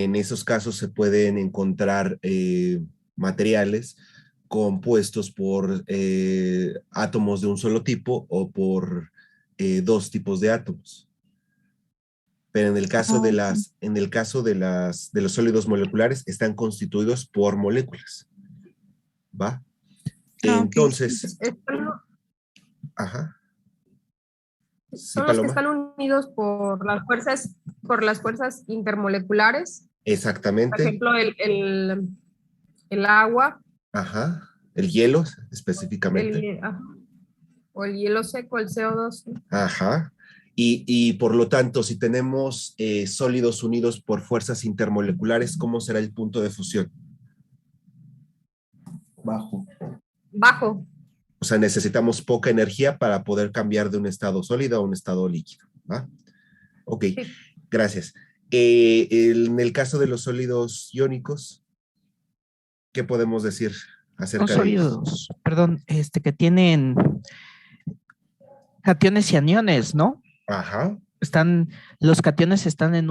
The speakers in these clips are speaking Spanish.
En esos casos se pueden encontrar materiales compuestos por átomos de un solo tipo o por dos tipos de átomos. Pero en el caso de Ah, de los sólidos moleculares están constituidos por moléculas, ¿va? ok. Entonces, ajá, sí, Son los que Paloma, están unidos por las fuerzas intermoleculares. Por exactamente, ejemplo, el agua, ajá, el hielo específicamente, ajá, o el hielo seco, el CO2. ¿Sí? ajá. Y por lo tanto, si tenemos sólidos unidos por fuerzas intermoleculares, ¿cómo será el punto de fusión? Bajo. Bajo. O sea, necesitamos poca energía para poder cambiar de un estado sólido a un estado líquido, ¿va? Ok, Sí. gracias. En el caso de los sólidos iónicos, ¿qué podemos decir Son acerca de ellos? sólidos, perdón, que tienen cationes y aniones, ¿no? Ajá. Los cationes están en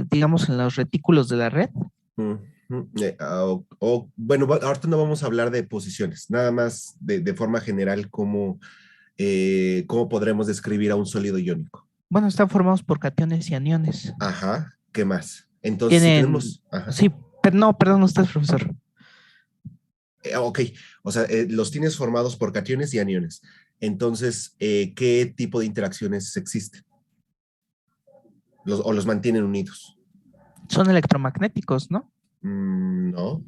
digamos, en los retículos de la red. Bueno, ahorita no vamos a hablar de posiciones, nada más de forma general cómo podremos describir a un sólido iónico. Bueno, están formados por cationes y aniones. Ajá, ¿qué más? Entonces, si Tienen, tenemos, ajá, sí, pero no, perdón, usted, profesor. ok, o sea, los tienes formados por cationes y aniones. Entonces, ¿qué tipo de interacciones existen? ¿O los mantienen unidos? Son electromagnéticos, ¿no? No.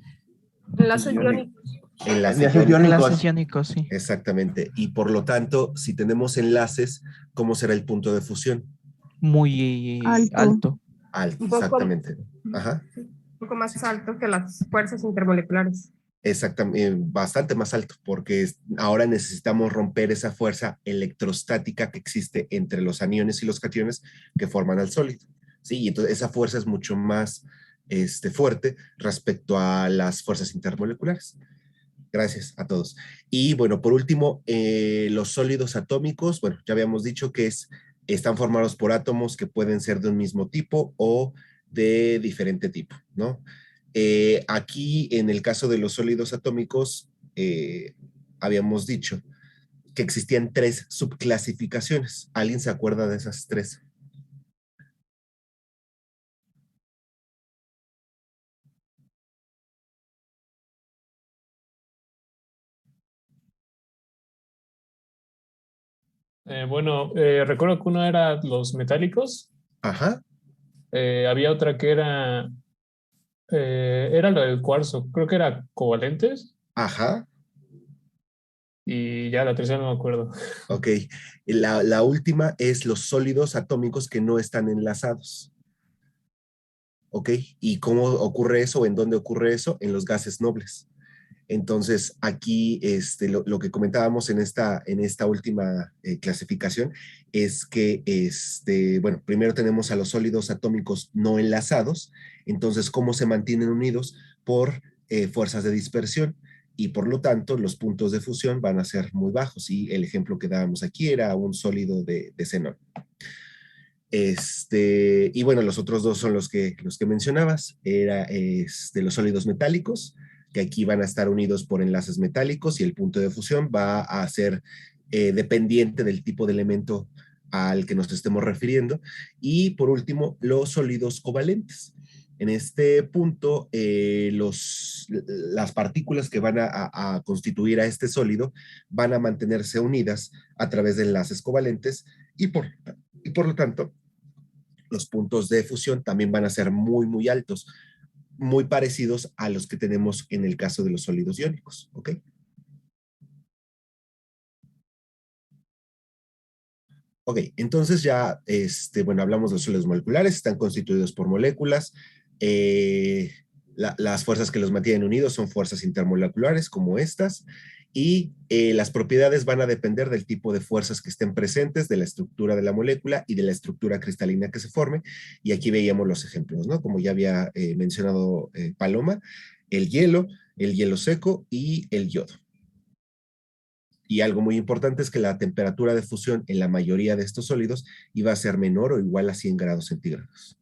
Enlaces iónicos. Enlaces Enlaces iónicos. Enlaces iónicos, sí. Exactamente. Y por lo tanto, si tenemos enlaces, ¿cómo será el punto de fusión? Muy alto. Alto, Un poco, exactamente. Ajá. un poco más alto que las fuerzas intermoleculares. Exactamente, bastante más alto, porque ahora necesitamos romper esa fuerza electrostática que existe entre los aniones y los cationes que forman al sólido. Sí, y entonces esa fuerza es mucho más fuerte respecto a las fuerzas intermoleculares. Gracias a todos. Y bueno, por último, los sólidos atómicos, bueno, ya habíamos dicho que están formados por átomos que pueden ser de un mismo tipo o de diferente tipo, ¿no? Aquí, en el caso de los sólidos atómicos, habíamos dicho que existían tres subclasificaciones. ¿Alguien se acuerda de esas tres? Recuerdo que uno era los metálicos. Ajá. Había otra que era lo del cuarzo, creo que era covalentes. Ajá. Y ya la tercera no me acuerdo. Ok. La última es los sólidos atómicos que no están enlazados. ¿Ok? ¿Y cómo ocurre eso? ¿En dónde ocurre eso? En los gases nobles. Entonces, aquí lo que comentábamos en esta última clasificación es que, bueno, primero tenemos a los sólidos atómicos no enlazados, entonces, ¿cómo se mantienen unidos? Por fuerzas de dispersión y por lo tanto los puntos de fusión van a ser muy bajos y el ejemplo que dábamos aquí era un sólido de xenón. Y bueno, los otros dos son los que mencionabas, era los sólidos metálicos, que aquí van a estar unidos por enlaces metálicos y el punto de fusión va a ser dependiente del tipo de elemento al que nos estemos refiriendo. Y por último, los sólidos covalentes. En este punto, las partículas que van a constituir a este sólido van a mantenerse unidas a través de enlaces covalentes y por lo tanto, los puntos de fusión también van a ser muy, muy altos, muy parecidos a los que tenemos en el caso de los sólidos iónicos, ¿ok? Ok, entonces ya, bueno, hablamos de los sólidos moleculares, están constituidos por moléculas, las fuerzas que los mantienen unidos son fuerzas intermoleculares como estas, y las propiedades van a depender del tipo de fuerzas que estén presentes, de la estructura de la molécula y de la estructura cristalina que se forme, y aquí veíamos los ejemplos, ¿no? Como ya había mencionado Paloma, el hielo seco y el yodo. Y algo muy importante es que la temperatura de fusión en la mayoría de estos sólidos iba a ser menor o igual a 100 grados centígrados.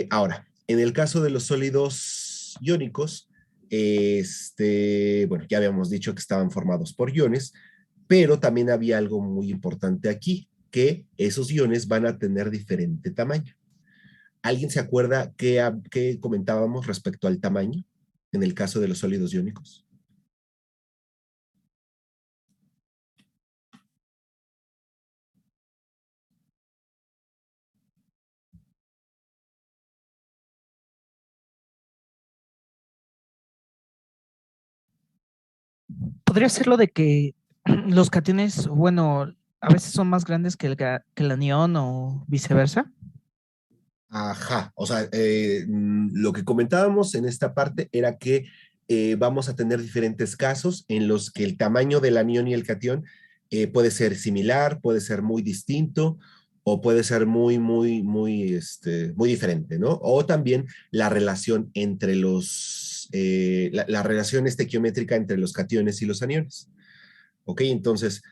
Ahora, en el caso de los sólidos iónicos, bueno, ya habíamos dicho que estaban formados por iones, pero también había algo muy importante aquí, que esos iones van a tener diferente tamaño. ¿Alguien se acuerda qué comentábamos respecto al tamaño en el caso de los sólidos iónicos? Podría ser lo de que los cationes, bueno, a veces son más grandes que que el anión o viceversa. Ajá, o sea, lo que comentábamos en esta parte era que vamos a tener diferentes casos en los que el tamaño del anión y el catión puede ser similar, puede ser muy distinto o puede ser muy diferente, ¿no? O también la relación entre la relación estequiométrica entre los cationes y los aniones. ¿Ok? Entonces,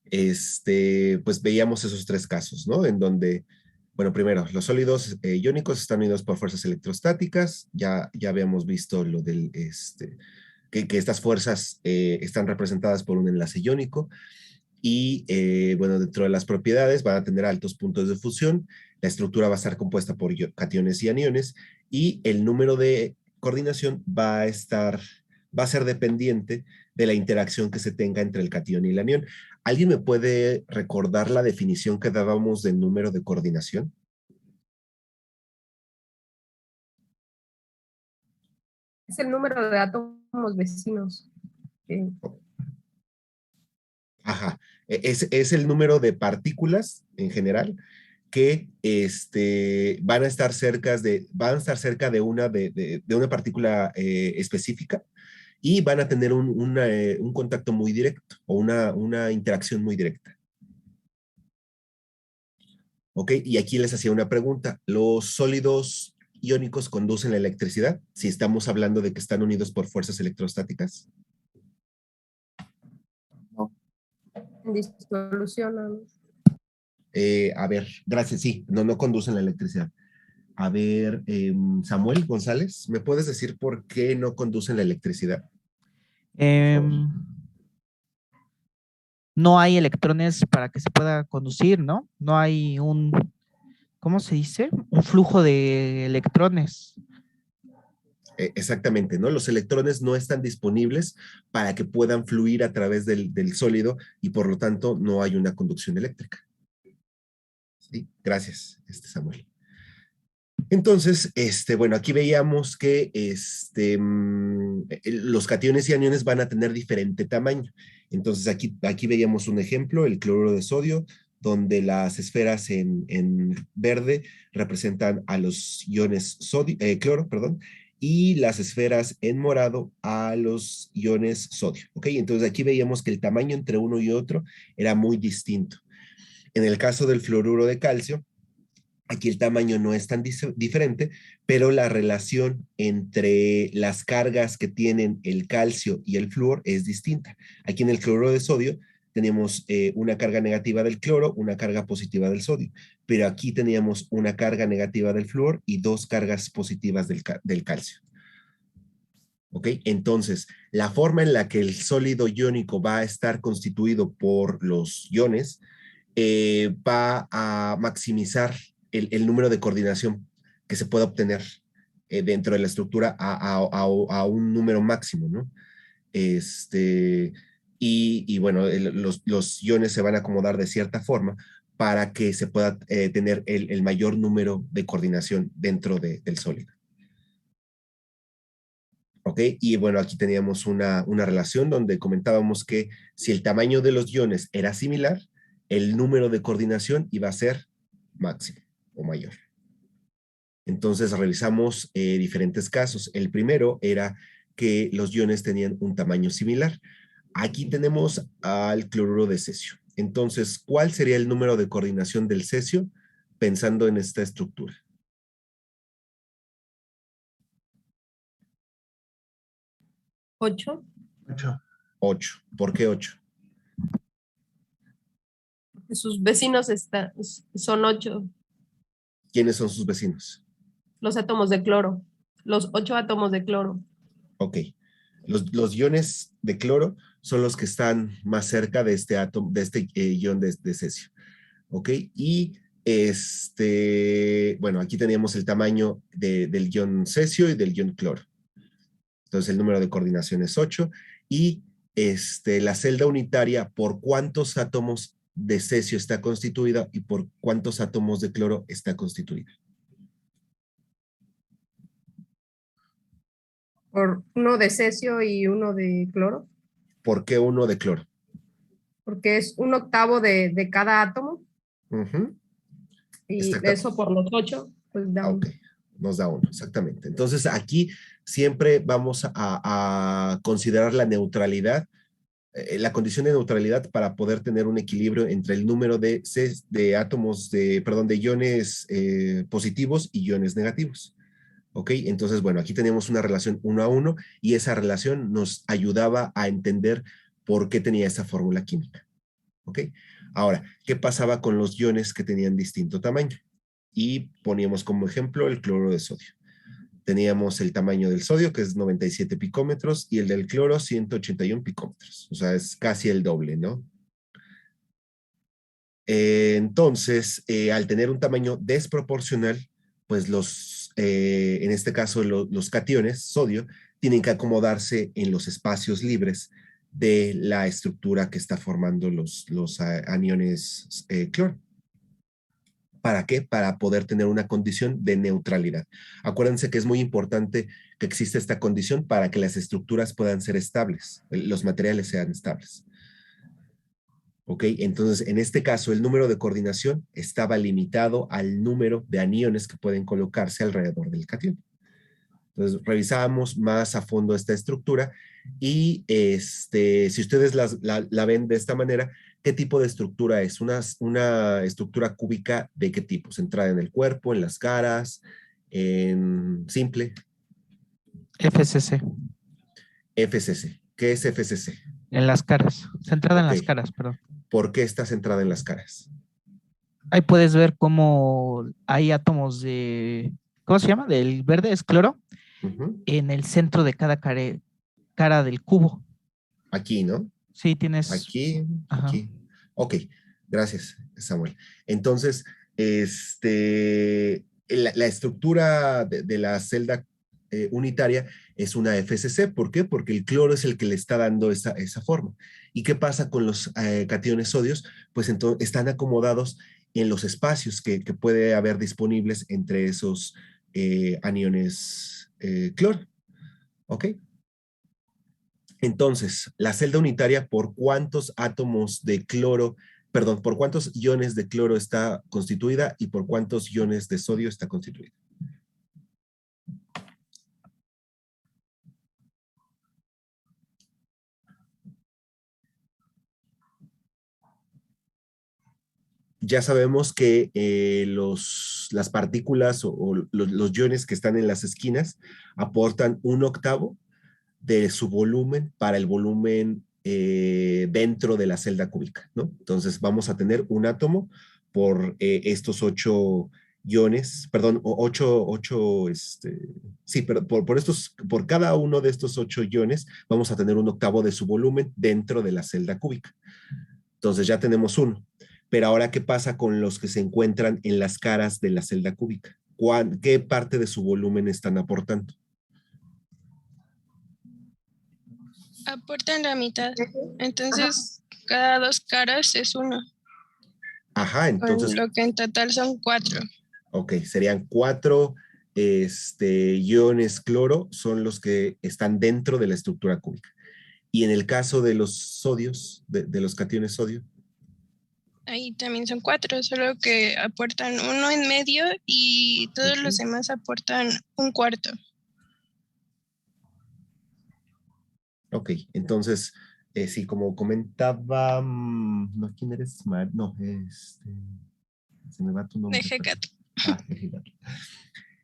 pues veíamos esos tres casos, ¿no? En donde, bueno, primero, los sólidos iónicos están unidos por fuerzas electrostáticas, ya habíamos visto lo del, que estas fuerzas están representadas por un enlace iónico y, bueno, dentro de las propiedades van a tener altos puntos de fusión, la estructura va a estar compuesta por cationes y aniones y el número de coordinación va a ser dependiente de la interacción que se tenga entre el catión y el anión. ¿Alguien me puede recordar la definición que dábamos del número de coordinación? Es el número de átomos vecinos. Ajá, es el número de partículas en general que van a estar van a estar cerca de una partícula específica y van a tener un contacto muy directo o una interacción muy directa. ¿Ok? Y aquí les hacía una pregunta. ¿Los sólidos iónicos conducen la electricidad? Si estamos hablando de que están unidos por fuerzas electrostáticas. Disolución. A ver, gracias, sí, no conducen la electricidad. A ver, Samuel González, ¿me puedes decir por qué no conducen la electricidad? Por favor. No hay electrones para que se pueda conducir, ¿no? No hay ¿cómo se dice? Un flujo de electrones. Exactamente, ¿no? Los electrones no están disponibles para que puedan fluir a través del sólido y por lo tanto no hay una conducción eléctrica. Sí, gracias, Samuel. Entonces, bueno, aquí veíamos que los cationes y aniones van a tener diferente tamaño. Entonces, aquí veíamos un ejemplo, el cloruro de sodio, donde las esferas en verde representan a los iones cloro, perdón, y las esferas en morado a los iones sodio. ¿Ok? Entonces, aquí veíamos que el tamaño entre uno y otro era muy distinto. En el caso del fluoruro de calcio, aquí el tamaño no es tan diferente, pero la relación entre las cargas que tienen el calcio y el flúor es distinta. Aquí en el cloruro de sodio tenemos una carga negativa del cloro, una carga positiva del sodio, pero aquí teníamos una carga negativa del flúor y dos cargas positivas del calcio. ¿Ok? Entonces, la forma en la que el sólido iónico va a estar constituido por los iones va a maximizar el número de coordinación que se puede obtener dentro de la estructura a un número máximo, ¿no? Y bueno, los iones se van a acomodar de cierta forma para que se pueda tener el mayor número de coordinación dentro del sólido. ¿Ok? Y bueno, aquí teníamos una relación donde comentábamos que si el tamaño de los iones era similar, el número de coordinación iba a ser máximo o mayor. Entonces revisamos diferentes casos. El primero era que los iones tenían un tamaño similar. Aquí tenemos al cloruro de cesio. Entonces, ¿cuál sería el número de coordinación del cesio pensando en esta estructura? 8. 8. ¿Por qué 8? Sus vecinos son 8. ¿Quiénes son sus vecinos? Los átomos de cloro. Los 8 átomos de cloro. Ok. Los iones de cloro son los que están más cerca de este átomo, de este ion de cesio. ¿Ok? Y bueno, aquí teníamos el tamaño del ion cesio y del ion cloro. Entonces el número de coordinación es 8 y la celda unitaria, ¿por cuántos átomos de cesio está constituida y por cuántos átomos de cloro está constituida? Por uno de cesio y uno de cloro. ¿Por qué uno de cloro? Porque es un octavo de cada átomo. Uh-huh. Y eso por los 8, pues da ok, nos da 1, exactamente. Entonces aquí siempre vamos a considerar la neutralidad, la condición de neutralidad para poder tener un equilibrio entre el número de átomos, de iones positivos y iones negativos. ¿Ok? Entonces, bueno, aquí tenemos una relación 1 a 1 y esa relación nos ayudaba a entender por qué tenía esa fórmula química. ¿Ok? Ahora, ¿qué pasaba con los iones que tenían distinto tamaño? Y poníamos como ejemplo el cloro de sodio. Teníamos el tamaño del sodio, que es 97 picómetros, y el del cloro, 181 picómetros. O sea, es casi el doble, ¿no? Entonces, al tener un tamaño desproporcional, pues en este caso los cationes, sodio, tienen que acomodarse en los espacios libres de la estructura que está formando los aniones cloro. ¿Para qué? Para poder tener una condición de neutralidad. Acuérdense que es muy importante que exista esta condición para que las estructuras puedan ser estables, los materiales sean estables. ¿Ok? Entonces, en este caso, el número de coordinación estaba limitado al número de aniones que pueden colocarse alrededor del catión. Entonces, revisábamos más a fondo esta estructura y si ustedes la ven de esta manera, ¿qué tipo de estructura es? Una estructura cúbica ¿de qué tipo? ¿Centrada en el cuerpo, en las caras, en simple? FCC. FCC. ¿Qué es FCC? En las caras, centrada en Ok. las caras, perdón. ¿Por qué está centrada en las caras? Ahí puedes ver cómo hay átomos ¿cómo se llama? Del verde, es cloro, en el centro de cada cara del cubo. Aquí, ¿no? Sí, tienes. Aquí, Ajá. aquí. Ok, gracias, Samuel. Entonces, la estructura de la celda unitaria es una FCC. ¿Por qué? Porque el cloro es el que le está dando esa forma. ¿Y qué pasa con los cationes sodios? Pues entonces están acomodados en los espacios que puede haber disponibles entre esos aniones cloro. ¿Ok? Entonces, la celda unitaria, ¿por cuántos átomos de cloro, perdón, por cuántos iones de cloro está constituida y por cuántos iones de sodio está constituida? Ya sabemos que las partículas o los iones que están en las esquinas aportan 1/8 de su volumen para el volumen dentro de la celda cúbica, ¿no? Entonces vamos a tener un átomo por estos 8 iones, perdón, sí, pero por cada uno de estos 8 iones vamos a tener 1/8 de su volumen dentro de la celda cúbica. Entonces ya tenemos uno. Pero ahora, ¿qué pasa con los que se encuentran en las caras de la celda cúbica? ¿Qué parte de su volumen están aportando? Aportan la mitad. Entonces, cada 2 caras es 1. Ajá, entonces. Con lo que en total son 4. Ok, serían 4 iones cloro, son los que están dentro de la estructura cúbica. Y en el caso de los sodios, de los cationes sodio. Ahí también son 4, solo que aportan 1 en medio y todos los demás aportan 1/4. Ok, entonces, sí, como comentaba, no, ¿quién eres? No, se me va tu nombre. Hecato. Hecato.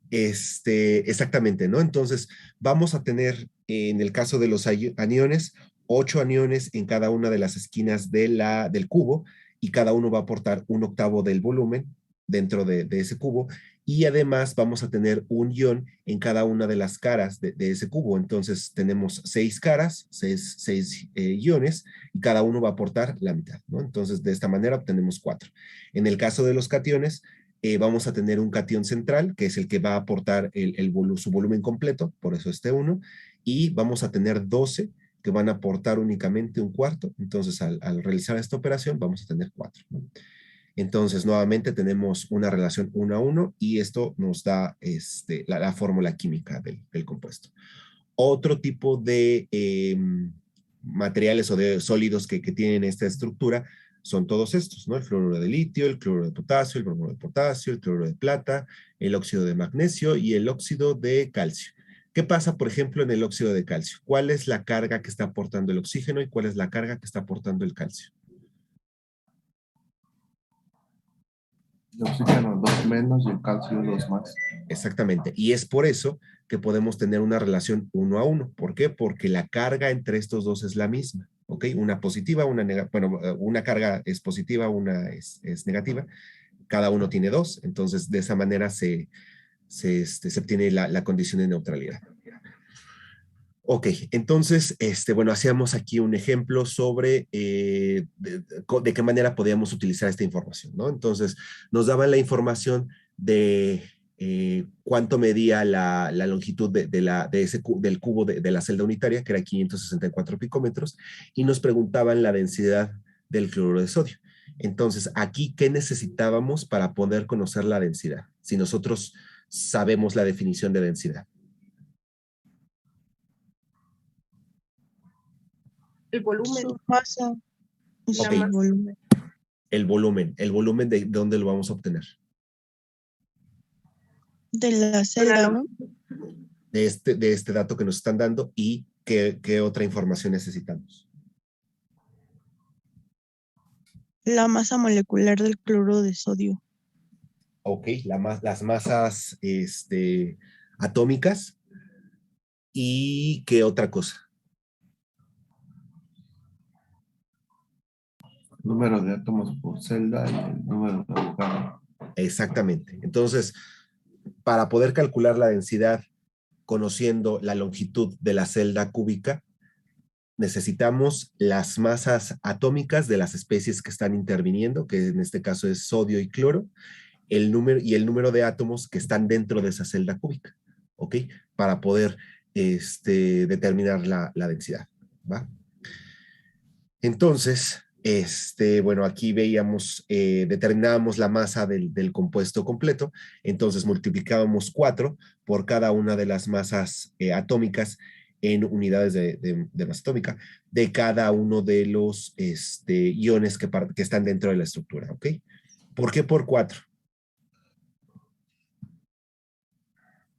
Exactamente, ¿no? Entonces, vamos a tener, en el caso de los aniones, 8 aniones en cada una de las esquinas del cubo, y cada uno va a aportar 1/8 del volumen dentro de ese cubo, y además vamos a tener un ion en cada una de las caras de ese cubo. Entonces tenemos 6 caras, 6 iones, y cada uno va a aportar la mitad, ¿no? Entonces de esta manera obtenemos 4. En el caso de los cationes, vamos a tener un catión central, que es el que va a aportar su volumen completo, por eso este 1, y vamos a tener 12 que van a aportar únicamente un cuarto. Entonces al realizar esta operación vamos a tener 4, ¿no? Entonces, nuevamente tenemos una relación 1 a 1 y esto nos da la fórmula química del compuesto. Otro tipo de materiales o de sólidos que tienen esta estructura son todos estos, ¿no? El fluoruro de litio, el cloruro de potasio, el bromuro de potasio, el cloruro de plata, el óxido de magnesio y el óxido de calcio. ¿Qué pasa, por ejemplo, en el óxido de calcio? ¿Cuál es la carga que está aportando el oxígeno y cuál es la carga que está aportando el calcio? El oxígeno 2 menos y el calcio 2 más. Exactamente. Y es por eso que podemos tener una relación 1 a 1. ¿Por qué? Porque la carga entre estos dos es la misma. ¿Ok? Una positiva, una negativa. Bueno, una carga es positiva, una es negativa. Cada uno tiene 2. Entonces, de esa manera se obtiene la condición de neutralidad. Ok, entonces, bueno, hacíamos aquí un ejemplo sobre de qué manera podíamos utilizar esta información, ¿no? Entonces, nos daban la información de cuánto medía la longitud del cubo de la celda unitaria, que era 564 picómetros, y nos preguntaban la densidad del cloruro de sodio. Entonces, aquí, ¿qué necesitábamos para poder conocer la densidad? Si nosotros sabemos la definición de densidad. El volumen. Su masa. Ok. El volumen. El volumen de dónde lo vamos a obtener. De la celda, ¿no? De este dato que nos están dando y qué otra información necesitamos. La masa molecular del cloruro de sodio. Ok, las masas atómicas y qué otra cosa. Número de átomos por celda y el número de Avogadro. Exactamente. Entonces, para poder calcular la densidad conociendo la longitud de la celda cúbica, necesitamos las masas atómicas de las especies que están interviniendo, que en este caso es sodio y cloro, el número de átomos que están dentro de esa celda cúbica, ¿ok? Para poder determinar la densidad, ¿va? Entonces, bueno, aquí veíamos, determinábamos la masa del compuesto completo, entonces multiplicábamos 4 por cada una de las masas atómicas en unidades de masa atómica de cada uno de los iones que están dentro de la estructura, ¿ok? ¿Por qué por 4?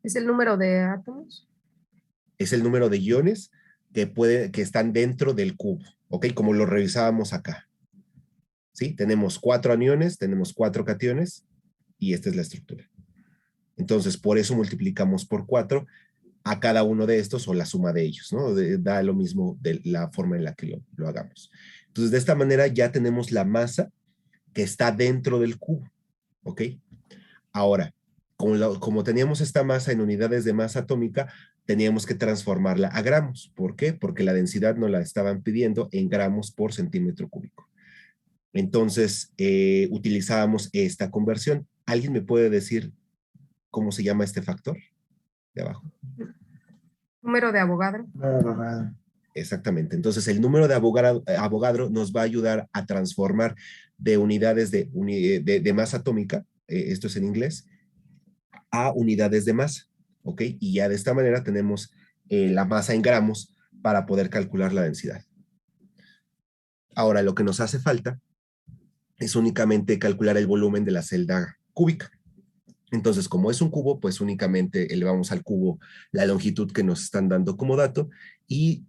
¿Es el número de átomos? Es el número de iones que están dentro del cubo, ¿ok? Como lo revisábamos acá. ¿Sí? Tenemos 4 aniones, tenemos 4 cationes y esta es la estructura. Entonces, por eso multiplicamos por 4 a cada uno de estos o la suma de ellos, ¿no? Da lo mismo de la forma en la que lo hagamos. Entonces, de esta manera ya tenemos la masa que está dentro del cubo, ¿ok? Ahora, como teníamos esta masa en unidades de masa atómica, teníamos que transformarla a gramos. ¿Por qué? Porque la densidad nos la estaban pidiendo en gramos por centímetro cúbico. Entonces, utilizábamos esta conversión. ¿Alguien me puede decir cómo se llama este factor de abajo? Número de Avogadro. Exactamente. Entonces, el número de Avogadro nos va a ayudar a transformar de unidades de masa atómica, esto es en inglés, a unidades de masa, ¿ok? Y ya de esta manera tenemos la masa en gramos para poder calcular la densidad. Ahora, lo que nos hace falta es únicamente calcular el volumen de la celda cúbica. Entonces, como es un cubo, pues únicamente elevamos al cubo la longitud que nos están dando como dato y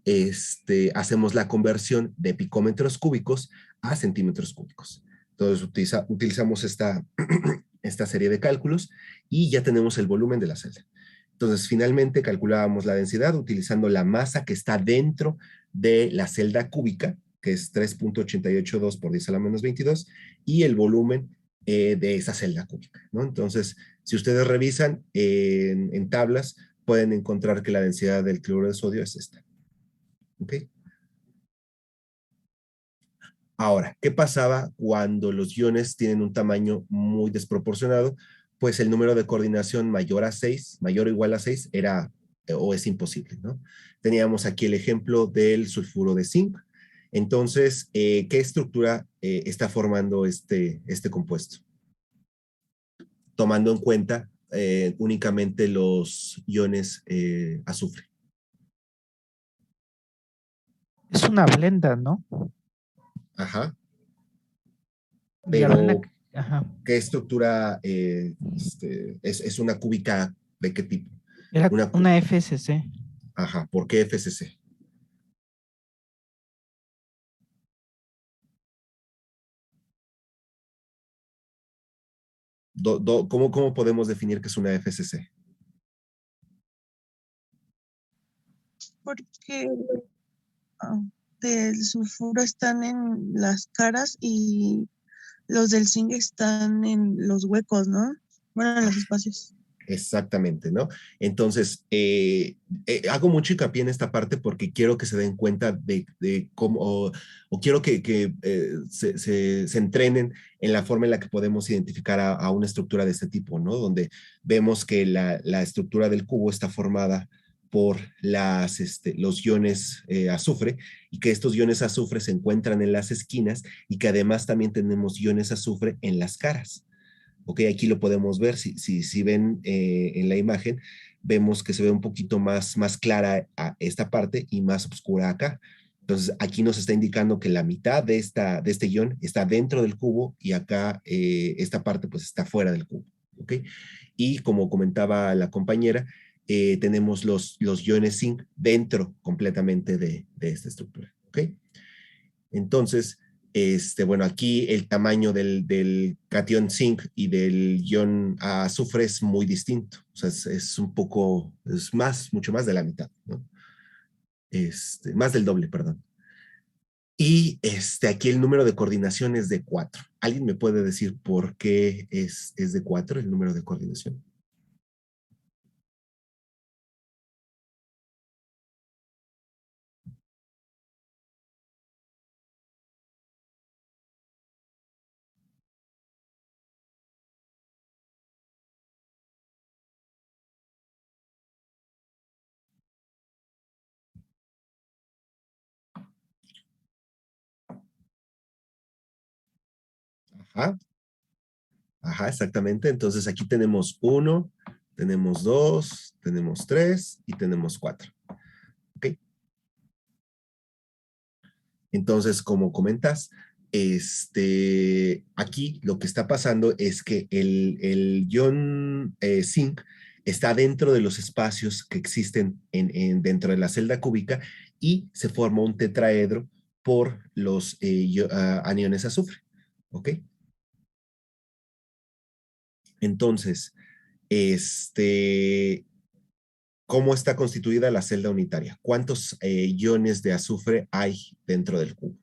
hacemos la conversión de picómetros cúbicos a centímetros cúbicos. Entonces, utilizamos esta serie de cálculos y ya tenemos el volumen de la celda. Entonces, finalmente calculábamos la densidad utilizando la masa que está dentro de la celda cúbica, que es 3.882 por 10 a la menos 22, y el volumen de esa celda cúbica, ¿no? Entonces, Si ustedes revisan en tablas, pueden encontrar que la densidad del cloruro de sodio es esta. ¿Ok? Ahora, ¿qué pasaba cuando los iones tienen un tamaño muy desproporcionado? Pues el número de coordinación mayor a 6, mayor o igual a 6, era o es imposible, ¿no? Teníamos aquí el ejemplo del sulfuro de zinc. Entonces, ¿qué estructura está formando este compuesto? Tomando en cuenta únicamente los iones azufre. Es una blenda, ¿no? Ajá. Y la blenda, Pero, ajá. ¿qué estructura es una cúbica de qué tipo? Era Una, una FSC. ajá, ¿por qué FCC? ¿Cómo podemos definir que es una FCC? Porque del sulfuro están en las caras y los del zinc están en los huecos, ¿no? Bueno, en los espacios. Exactamente, ¿no? Entonces, hago mucho hincapié en esta parte porque quiero que se den cuenta de cómo, o quiero que se entrenen en la forma en la que podemos identificar a una estructura de este tipo, ¿no? Donde vemos que la estructura del cubo está formada por los iones azufre y que estos iones azufre se encuentran en las esquinas y que además también tenemos iones azufre en las caras. Ok, aquí lo podemos ver, si ven en la imagen, vemos que se ve un poquito más clara a esta parte y más oscura acá. Entonces, aquí nos está indicando que la mitad de este ion está dentro del cubo y acá esta parte pues está fuera del cubo. ¿Ok? Y como comentaba la compañera, tenemos los iones zinc dentro completamente de esta estructura. ¿Ok? Entonces, bueno, aquí el tamaño del catión zinc y del ion azufre es muy distinto. O sea, es un poco, es mucho más de la mitad, ¿no? Más del doble, perdón. Y aquí el número de coordinación es de 4. ¿Alguien me puede decir por qué es de 4 el número de coordinación? Ajá, ajá, exactamente. Entonces aquí tenemos 1, tenemos 2, tenemos 3 y tenemos 4. ¿Ok? Entonces, como comentas, aquí lo que está pasando es que el ion zinc está dentro de los espacios que existen dentro de la celda cúbica y se forma un tetraedro por los aniones azufre. ¿Ok? Entonces, ¿cómo está constituida la celda unitaria? ¿Cuántos iones de azufre hay dentro del cubo?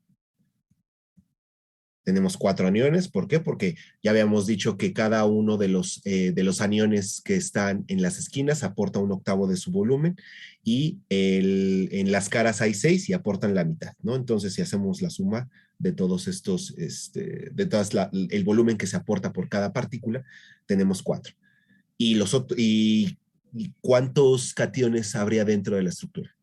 Tenemos 4 aniones. ¿Por qué? Porque ya habíamos dicho que cada uno de los aniones que están en las esquinas aporta 1/8 de su volumen y en las caras hay 6 y aportan la mitad, ¿no? Entonces, si hacemos la suma de todos estos, el volumen que se aporta por cada partícula, tenemos 4. ¿Y cuántos cationes habría dentro de la estructura?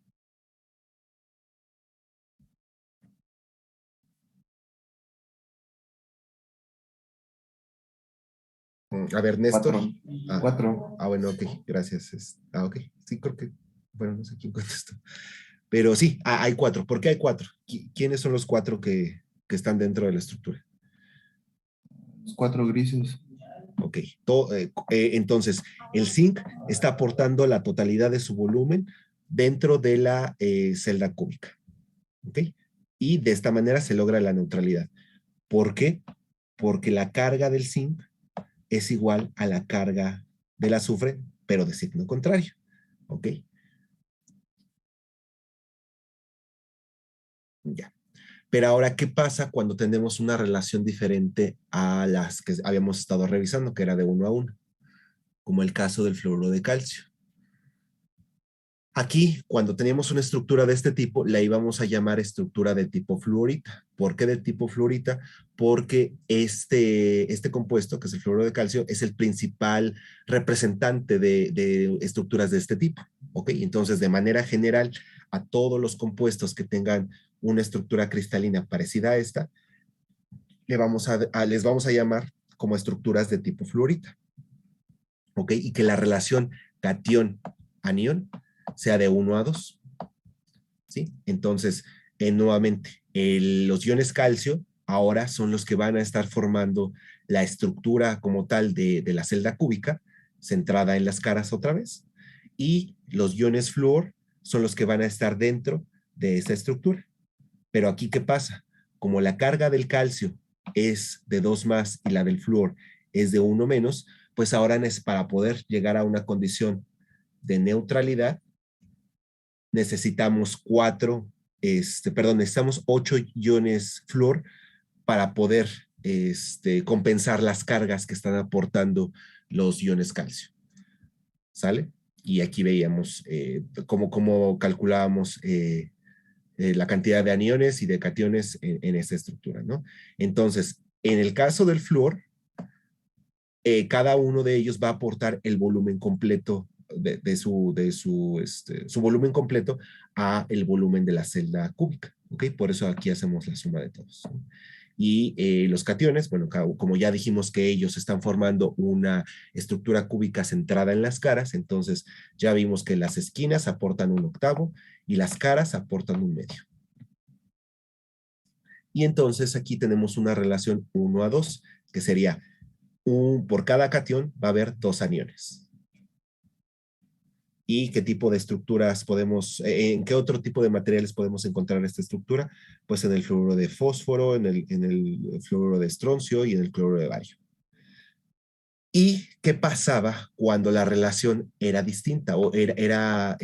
A ver, Néstor. 4. 4. Bueno, ok, gracias. Ok, sí, creo que, bueno, no sé quién contestó. Pero sí, hay 4. ¿Por qué hay 4? ¿Quiénes son los 4 que están dentro de la estructura? Los 4 grises. Ok, entonces, el zinc está aportando la totalidad de su volumen dentro de la celda cúbica. ¿Ok? Y de esta manera se logra la neutralidad. ¿Por qué? Porque la carga del zinc es igual a la carga del azufre, pero de signo contrario. ¿Ok? Ya. Pero ahora, ¿qué pasa cuando tenemos una relación diferente a las que habíamos estado revisando, que era de 1 a 1? como el caso del fluoruro de calcio. Aquí, cuando teníamos una estructura de este tipo, la íbamos a llamar estructura de tipo fluorita. ¿Por qué de tipo fluorita? Porque este compuesto, que es el fluoruro de calcio, es el principal representante de estructuras de este tipo. ¿Ok? Entonces, de manera general, a todos los compuestos que tengan una estructura cristalina parecida a esta, les vamos a llamar como estructuras de tipo fluorita. ¿Ok? Y que la relación catión-anión sea de 1 a 2. ¿Sí? Entonces, nuevamente, los iones calcio ahora son los que van a estar formando la estructura como tal de la celda cúbica, centrada en las caras otra vez, y los iones flúor son los que van a estar dentro de esta estructura. Pero aquí, ¿qué pasa? Como la carga del calcio es de 2 más y la del flúor es de 1 menos, pues ahora para poder llegar a una condición de neutralidad, necesitamos 8 iones flúor para poder compensar las cargas que están aportando los iones calcio. ¿Sale? Y aquí veíamos cómo calculábamos la cantidad de aniones y de cationes en esta estructura, ¿no? Entonces, en el caso del flúor, cada uno de ellos va a aportar el volumen completo su volumen completo a el volumen de la celda cúbica, ¿ok? Por eso aquí hacemos la suma de todos, ¿no? Y los cationes, bueno, como ya dijimos que ellos están formando una estructura cúbica centrada en las caras, entonces ya vimos que las esquinas aportan 1/8 y las caras aportan 1/2. Y entonces aquí tenemos una relación 1 a 2, que sería por cada catión va a haber 2 aniones. ¿Y qué tipo de estructuras en qué otro tipo de materiales podemos encontrar esta estructura? Pues en el fluoruro de fósforo, en el fluoruro de estroncio y en el cloruro de bario. ¿Y qué pasaba cuando la relación era distinta o era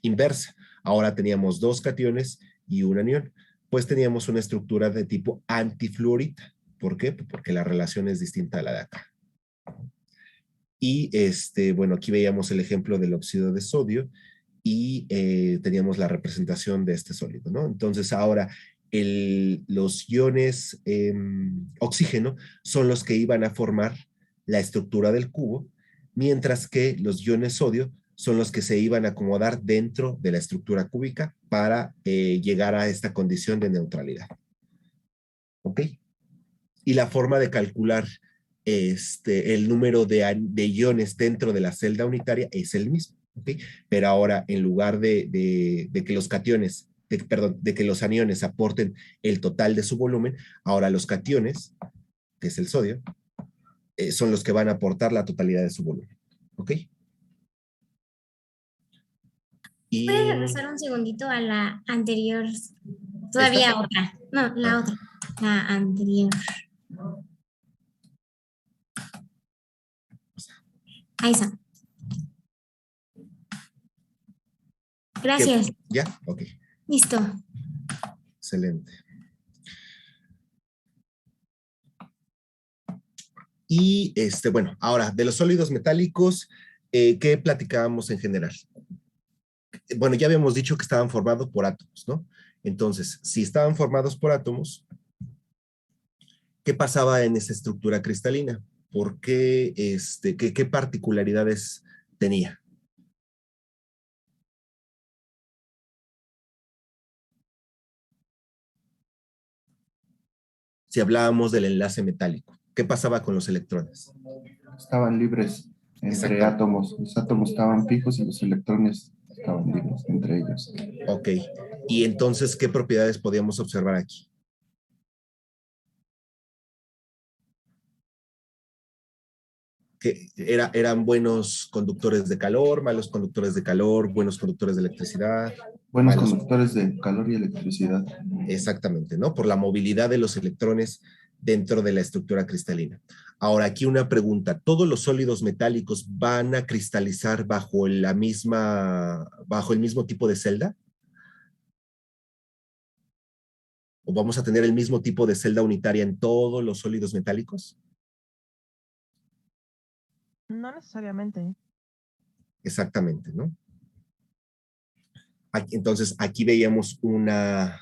inversa? Ahora teníamos 2 cationes y un anión. Pues teníamos una estructura de tipo antifluorita. ¿Por qué? Porque la relación es distinta a la de acá. Y bueno, aquí veíamos el ejemplo del óxido de sodio y teníamos la representación de este sólido, ¿no? Entonces ahora los iones oxígeno son los que iban a formar la estructura del cubo, mientras que los iones sodio son los que se iban a acomodar dentro de la estructura cúbica para llegar a esta condición de neutralidad. ¿Ok? Y la forma de calcular el número de iones dentro de la celda unitaria es el mismo, ¿ok? Pero ahora, en lugar de que los cationes, de que los aniones aporten el total de su volumen, ahora los cationes, que es el sodio, son los que van a aportar la totalidad de su volumen, ¿ok? ¿Puedes regresar un segundito a la anterior? Todavía ¿Esta? otra. No, la otra. La anterior. Ahí está. Gracias. ¿Ya? Ok. Listo. Excelente. Y bueno, ahora, de los sólidos metálicos, ¿qué platicábamos en general? Bueno, ya habíamos dicho que estaban formados por átomos, ¿no? Entonces, si estaban formados por átomos, ¿qué pasaba en esa estructura cristalina? ¿Por qué, qué particularidades tenía? Si hablábamos del enlace metálico, ¿qué pasaba con los electrones? Estaban libres entre átomos. Los átomos estaban fijos y los electrones estaban libres entre ellos. Ok. Y entonces, ¿qué propiedades podíamos observar aquí? Que eran buenos conductores de calor, malos conductores de calor, buenos conductores de electricidad. Buenos conductores de calor y electricidad. Exactamente, ¿no? Por la movilidad de los electrones dentro de la estructura cristalina. Ahora, aquí una pregunta. ¿Todos los sólidos metálicos van a cristalizar bajo el mismo tipo de celda? ¿O vamos a tener el mismo tipo de celda unitaria en todos los sólidos metálicos? No necesariamente. Exactamente, ¿no? Entonces, aquí veíamos una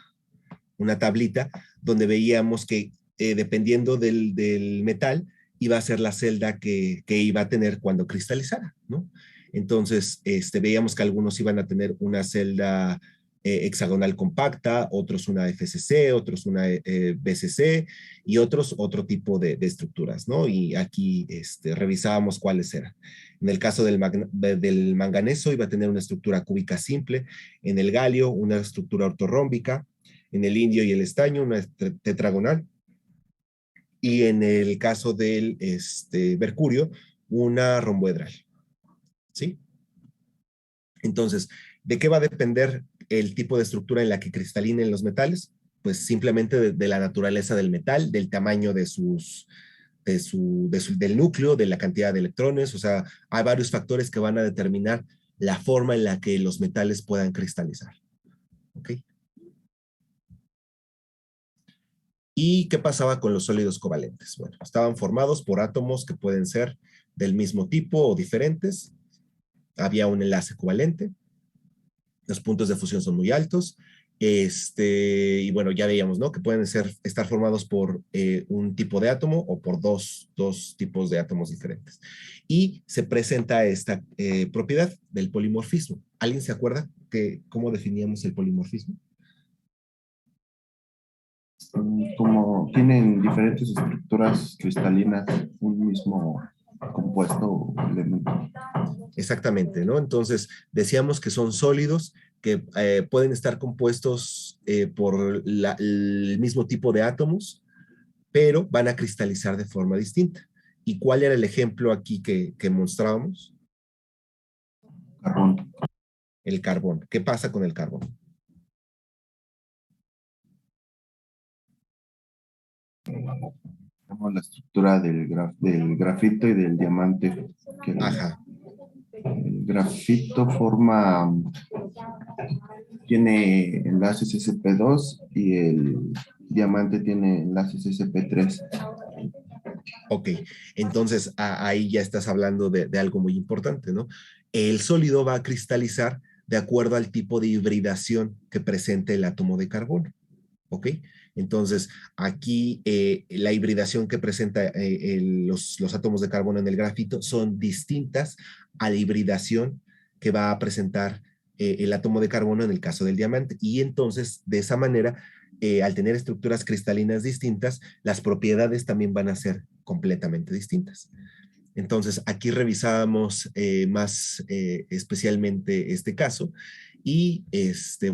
tablita donde veíamos que dependiendo del metal, iba a ser la celda que iba a tener cuando cristalizara, ¿no? Entonces, veíamos que algunos iban a tener una celda hexagonal compacta, otros una FCC, otros una BCC y otros otro tipo de estructuras, ¿no? Y aquí revisábamos cuáles eran. En el caso del manganeso iba a tener una estructura cúbica simple, en el galio una estructura ortorrómbica, en el indio y el estaño una tetragonal, y en el caso del mercurio, una romboedral, ¿sí? Entonces, ¿de qué va a depender el tipo de estructura en la que cristalinen los metales? Pues simplemente de la naturaleza del metal, del tamaño del núcleo, de la cantidad de electrones, o sea, hay varios factores que van a determinar la forma en la que los metales puedan cristalizar. ¿Ok? ¿Y qué pasaba con los sólidos covalentes? Bueno, estaban formados por átomos que pueden ser del mismo tipo o diferentes. Había un enlace covalente. Los puntos de fusión son muy altos. Y bueno, ya veíamos, ¿no? Que pueden estar formados por un tipo de átomo o por dos tipos de átomos diferentes. Y se presenta esta propiedad del polimorfismo. ¿Alguien se acuerda cómo definíamos el polimorfismo? Como tienen diferentes estructuras cristalinas, un mismo compuesto o elemento. Exactamente, ¿no? Entonces, decíamos que son sólidos que pueden estar compuestos por el mismo tipo de átomos, pero van a cristalizar de forma distinta. ¿Y cuál era el ejemplo aquí que mostrábamos? Carbón. El carbón. ¿Qué pasa con el carbón? Tenemos la estructura del grafito y del diamante. Ajá. El grafito tiene enlaces sp2 y el diamante tiene enlaces sp3. Ok, entonces ahí ya estás hablando de algo muy importante, ¿no? El sólido va a cristalizar de acuerdo al tipo de hibridación que presente el átomo de carbono, ¿ok? Entonces, aquí la hibridación que presenta los átomos de carbono en el grafito son distintas a la hibridación que va a presentar el átomo de carbono en el caso del diamante. Y entonces, de esa manera, al tener estructuras cristalinas distintas, las propiedades también van a ser completamente distintas. Entonces, aquí revisábamos más especialmente este caso y,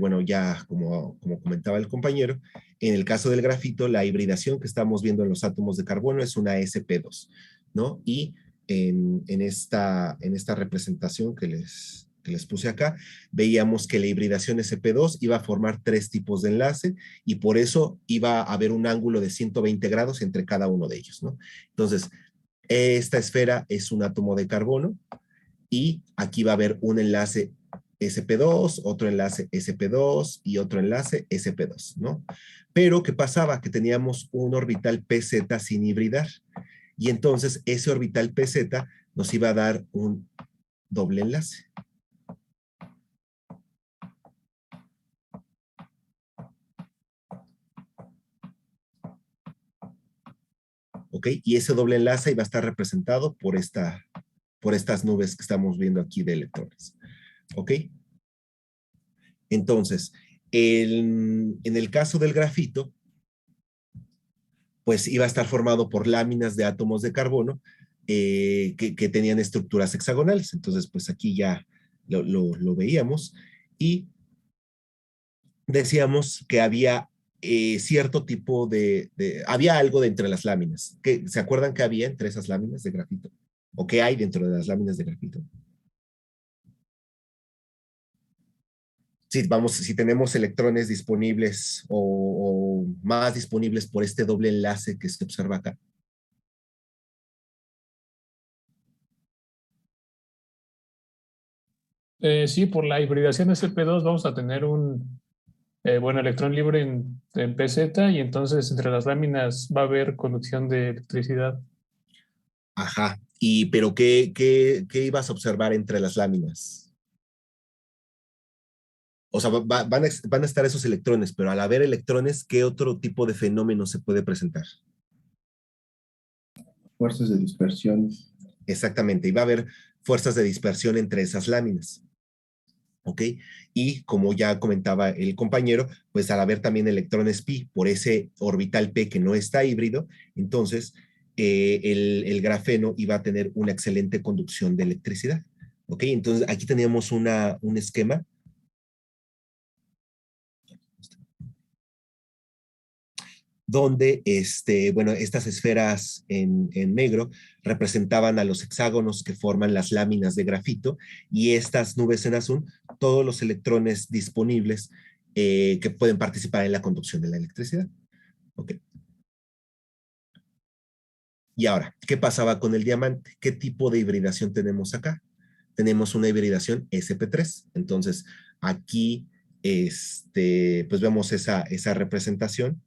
bueno, ya como comentaba el compañero, en el caso del grafito, la hibridación que estamos viendo en los átomos de carbono es una sp2, ¿no? Y en esta representación que les puse acá, veíamos que la hibridación sp2 iba a formar 3 tipos de enlace y por eso iba a haber un ángulo de 120 grados entre cada uno de ellos, ¿no? Entonces, esta esfera es un átomo de carbono y aquí va a haber un enlace sp2, otro enlace sp2 y otro enlace sp2, ¿no? Pero, ¿qué pasaba? Que teníamos un orbital pz sin hibridar y entonces ese orbital pz nos iba a dar un doble enlace. ¿Ok? Y ese doble enlace iba a estar representado por estas nubes que estamos viendo aquí de electrones. ¿Ok? Entonces, en el caso del grafito, pues iba a estar formado por láminas de átomos de carbono que tenían estructuras hexagonales. Entonces, pues aquí ya lo veíamos y decíamos que había cierto tipo había algo de entre las láminas. ¿Se acuerdan que había entre esas láminas de grafito? ¿O qué hay dentro de las láminas de grafito? Si tenemos electrones disponibles o más disponibles por este doble enlace que se observa acá. Sí, por la hibridación de sp2 vamos a tener un electrón libre en pz y entonces entre las láminas va a haber conducción de electricidad. Ajá, Pero ¿qué ibas a observar entre las láminas? O sea, van a estar esos electrones, pero al haber electrones, ¿qué otro tipo de fenómeno se puede presentar? Fuerzas de dispersión. Exactamente, y va a haber fuerzas de dispersión entre esas láminas. ¿Ok? Y como ya comentaba el compañero, pues al haber también electrones pi por ese orbital p que no está híbrido, entonces el grafeno iba a tener una excelente conducción de electricidad. ¿Ok? Entonces aquí teníamos un esquema donde bueno, estas esferas en negro representaban a los hexágonos que forman las láminas de grafito y estas nubes en azul, todos los electrones disponibles que pueden participar en la conducción de la electricidad. Okay. Y ahora, ¿qué pasaba con el diamante? ¿Qué tipo de hibridación tenemos acá? Tenemos una hibridación sp3. Entonces, aquí pues vemos esa representación.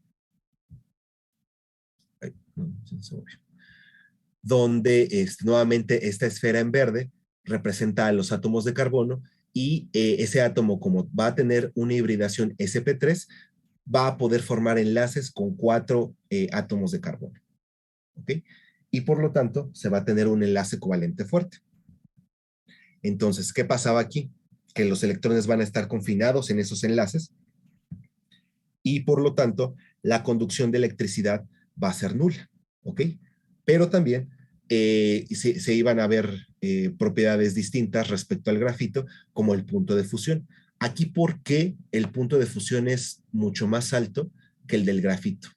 Donde nuevamente esta esfera en verde representa a los átomos de carbono y ese átomo, como va a tener una hibridación sp3, va a poder formar enlaces con 4 átomos de carbono. ¿Ok? Y por lo tanto, se va a tener un enlace covalente fuerte. Entonces, ¿qué pasaba aquí? Que los electrones van a estar confinados en esos enlaces y por lo tanto, la conducción de electricidad va a ser nula. ¿Ok? Pero también se iban a ver propiedades distintas respecto al grafito, como el punto de fusión. Aquí, ¿por qué el punto de fusión es mucho más alto que el del grafito?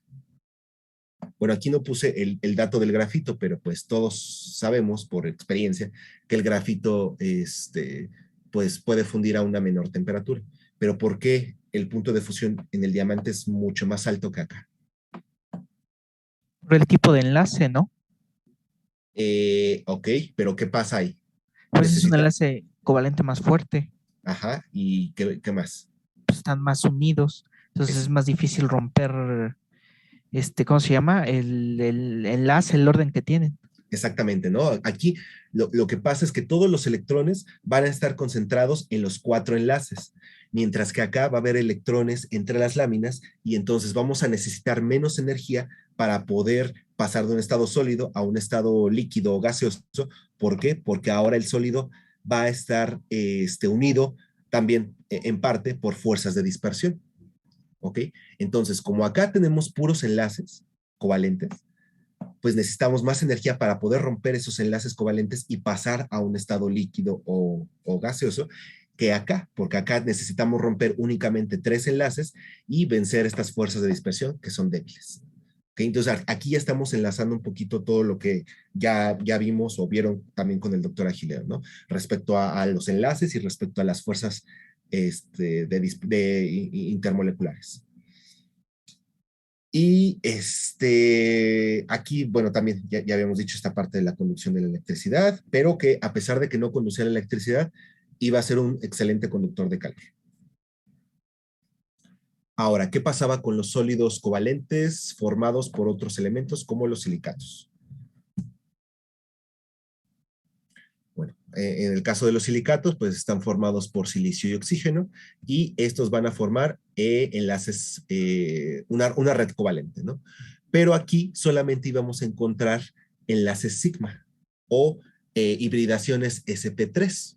Bueno, aquí no puse el dato del grafito, pero pues todos sabemos por experiencia que el grafito pues puede fundir a una menor temperatura. Pero ¿por qué el punto de fusión en el diamante es mucho más alto que acá? Por el tipo de enlace, ¿no? Ok, pero ¿qué pasa ahí? Pues es un enlace covalente más fuerte. Ajá, ¿y qué más? Pues están más unidos, entonces es más difícil romper, ¿cómo se llama? El enlace, el orden que tienen. Exactamente, ¿no? Aquí lo que pasa es que todos los electrones van a estar concentrados en los 4 enlaces, mientras que acá va a haber electrones entre las láminas y entonces vamos a necesitar menos energía para poder pasar de un estado sólido a un estado líquido o gaseoso. ¿Por qué? Porque ahora el sólido va a estar unido también en parte por fuerzas de dispersión. ¿Ok? Entonces, como acá tenemos puros enlaces covalentes, pues necesitamos más energía para poder romper esos enlaces covalentes y pasar a un estado líquido o gaseoso que acá, porque acá necesitamos romper únicamente 3 enlaces y vencer estas fuerzas de dispersión que son débiles. ¿Okay? Entonces aquí ya estamos enlazando un poquito todo lo que ya vimos o vieron también con el doctor Agileo, ¿no? Respecto a los enlaces y respecto a las fuerzas intermoleculares. Y aquí, bueno, también ya habíamos dicho esta parte de la conducción de la electricidad, pero que a pesar de que no conducía la electricidad, iba a ser un excelente conductor de calor. Ahora, ¿qué pasaba con los sólidos covalentes formados por otros elementos como los silicatos? Bueno, en el caso de los silicatos, pues están formados por silicio y oxígeno, y estos van a formar enlaces, una red covalente, ¿no? Pero aquí solamente íbamos a encontrar enlaces sigma o hibridaciones sp3.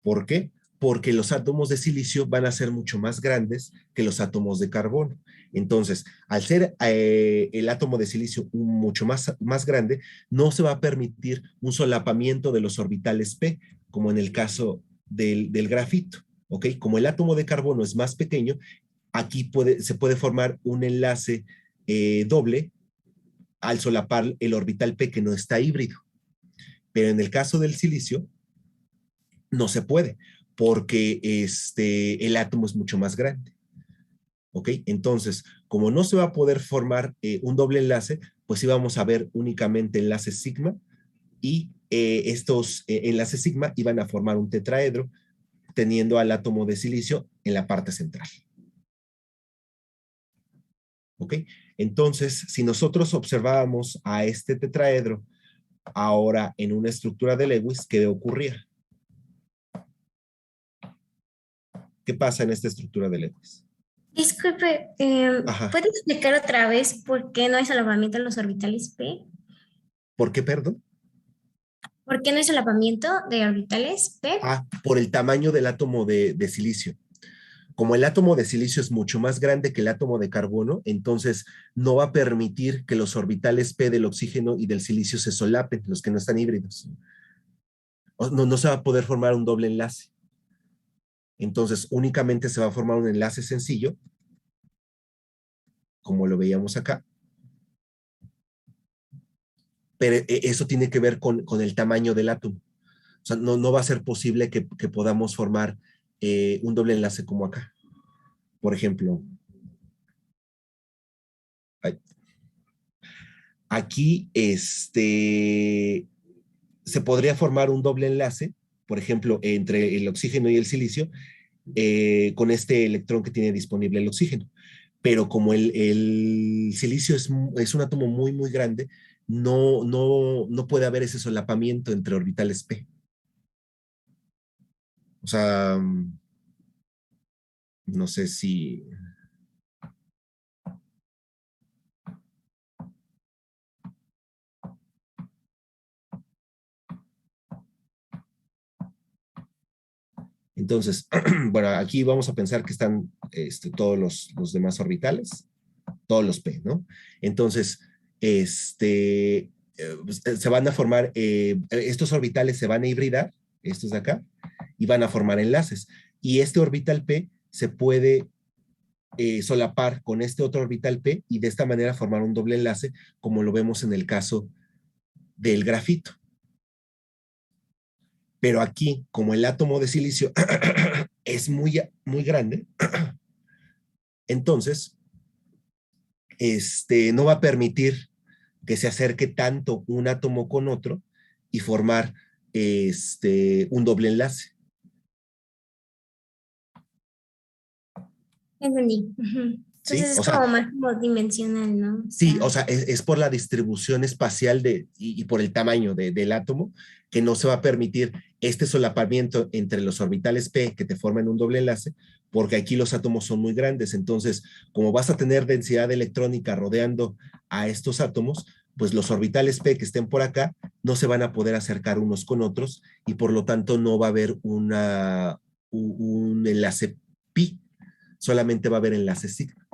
¿Por qué? Porque los átomos de silicio van a ser mucho más grandes que los átomos de carbono. Entonces, al ser el átomo de silicio mucho más grande, no se va a permitir un solapamiento de los orbitales p, como en el caso del grafito. ¿Ok? Como el átomo de carbono es más pequeño, aquí se puede formar un enlace doble al solapar el orbital p que no está híbrido. Pero en el caso del silicio, no se puede, porque el átomo es mucho más grande. ¿Ok? Entonces, como no se va a poder formar un doble enlace, pues íbamos a ver únicamente enlaces sigma y estos enlaces sigma iban a formar un tetraedro teniendo al átomo de silicio en la parte central. ¿Ok? Entonces, si nosotros observábamos a este tetraedro Ahora, en una estructura de Lewis, ¿qué ocurría? ¿Qué pasa en esta estructura de Lewis? Disculpe, Ajá. ¿puede explicar otra vez por qué no hay solapamiento en los orbitales P? ¿Por qué, perdón? ¿Por qué no hay solapamiento de orbitales P? Por el tamaño del átomo de silicio. Como el átomo de silicio es mucho más grande que el átomo de carbono, entonces no va a permitir que los orbitales P del oxígeno y del silicio se solapen, los que no están híbridos. No se va a poder formar un doble enlace. Entonces, únicamente se va a formar un enlace sencillo, como lo veíamos acá. Pero eso tiene que ver con el tamaño del átomo. O sea, no va a ser posible que podamos formar un doble enlace como acá. Por ejemplo, aquí se podría formar un doble enlace, por ejemplo, entre el oxígeno y el silicio, con este electrón que tiene disponible el oxígeno. Pero como el silicio es un átomo muy, muy grande, no puede haber ese solapamiento entre orbitales P. O sea, no sé si... Entonces, bueno, aquí vamos a pensar que están todos los demás orbitales, todos los P, ¿no? Entonces, se van a formar, estos orbitales se van a hibridar, estos de acá, y van a formar enlaces. Y este orbital P se puede solapar con este otro orbital P y de esta manera formar un doble enlace, como lo vemos en el caso del grafito. Pero aquí, como el átomo de silicio es muy, muy grande, entonces no va a permitir que se acerque tanto un átomo con otro y formar un doble enlace. Entendí. ¿Sí? Entonces es como más como dimensional, ¿no? Sí, o sea, es por la distribución espacial y por el tamaño del átomo que no se va a permitir este solapamiento entre los orbitales P que te forman un doble enlace, porque aquí los átomos son muy grandes. Entonces, como vas a tener densidad electrónica rodeando a estos átomos, pues los orbitales P que estén por acá no se van a poder acercar unos con otros y por lo tanto no va a haber un enlace pi, solamente va a haber enlace sigma.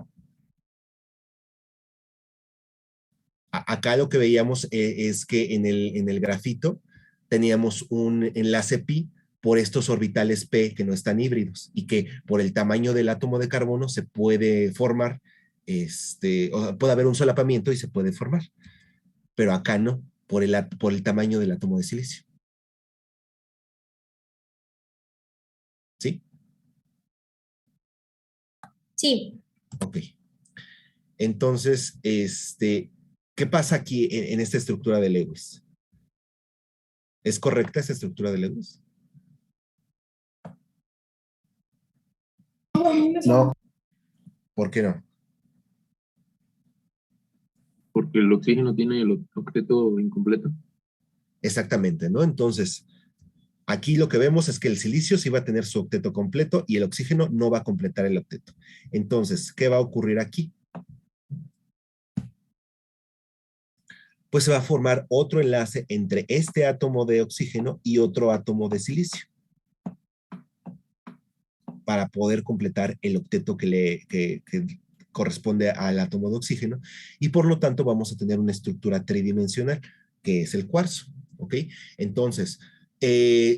Acá lo que veíamos es que en el grafito teníamos un enlace pi por estos orbitales P que no están híbridos y que por el tamaño del átomo de carbono se puede formar, puede haber un solapamiento y se puede formar, pero acá no, por el tamaño del átomo de silicio. ¿Sí? Sí. Ok. Entonces, ¿qué pasa aquí en esta estructura de Lewis? ¿Es correcta esta estructura de Lewis? No, ¿Por qué no? Porque el oxígeno tiene el octeto incompleto. Exactamente, ¿no? Entonces, aquí lo que vemos es que el silicio sí va a tener su octeto completo y el oxígeno no va a completar el octeto. Entonces, ¿qué va a ocurrir aquí? Pues se va a formar otro enlace entre este átomo de oxígeno y otro átomo de silicio para poder completar el octeto que corresponde al átomo de oxígeno y por lo tanto vamos a tener una estructura tridimensional que es el cuarzo, ¿ok? Entonces,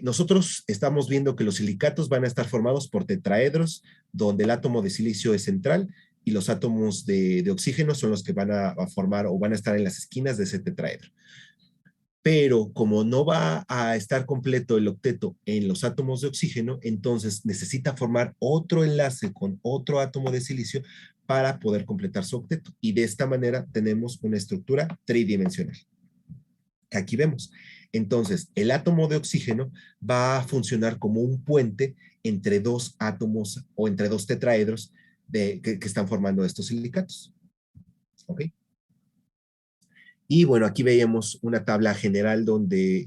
nosotros estamos viendo que los silicatos van a estar formados por tetraedros donde el átomo de silicio es central y los átomos de oxígeno son los que van a formar o van a estar en las esquinas de ese tetraedro. Pero como no va a estar completo el octeto en los átomos de oxígeno, entonces necesita formar otro enlace con otro átomo de silicio para poder completar su octeto. Y de esta manera tenemos una estructura tridimensional. Que aquí vemos. Entonces, el átomo de oxígeno va a funcionar como un puente entre dos átomos o entre dos tetraedros que están formando estos silicatos. ¿Ok? Y bueno, aquí veíamos una tabla general donde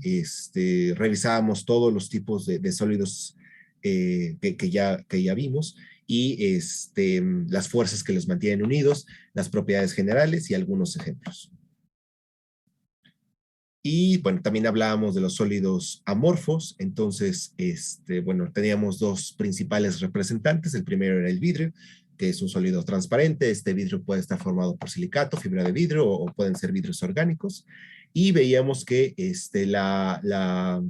revisábamos todos los tipos de sólidos que ya vimos y las fuerzas que los mantienen unidos, las propiedades generales y algunos ejemplos. Y bueno, también hablábamos de los sólidos amorfos. Entonces, bueno, teníamos dos principales representantes. El primero era el vidrio, que es un sólido transparente. Este vidrio puede estar formado por silicato, fibra de vidrio o pueden ser vidrios orgánicos. Y veíamos que la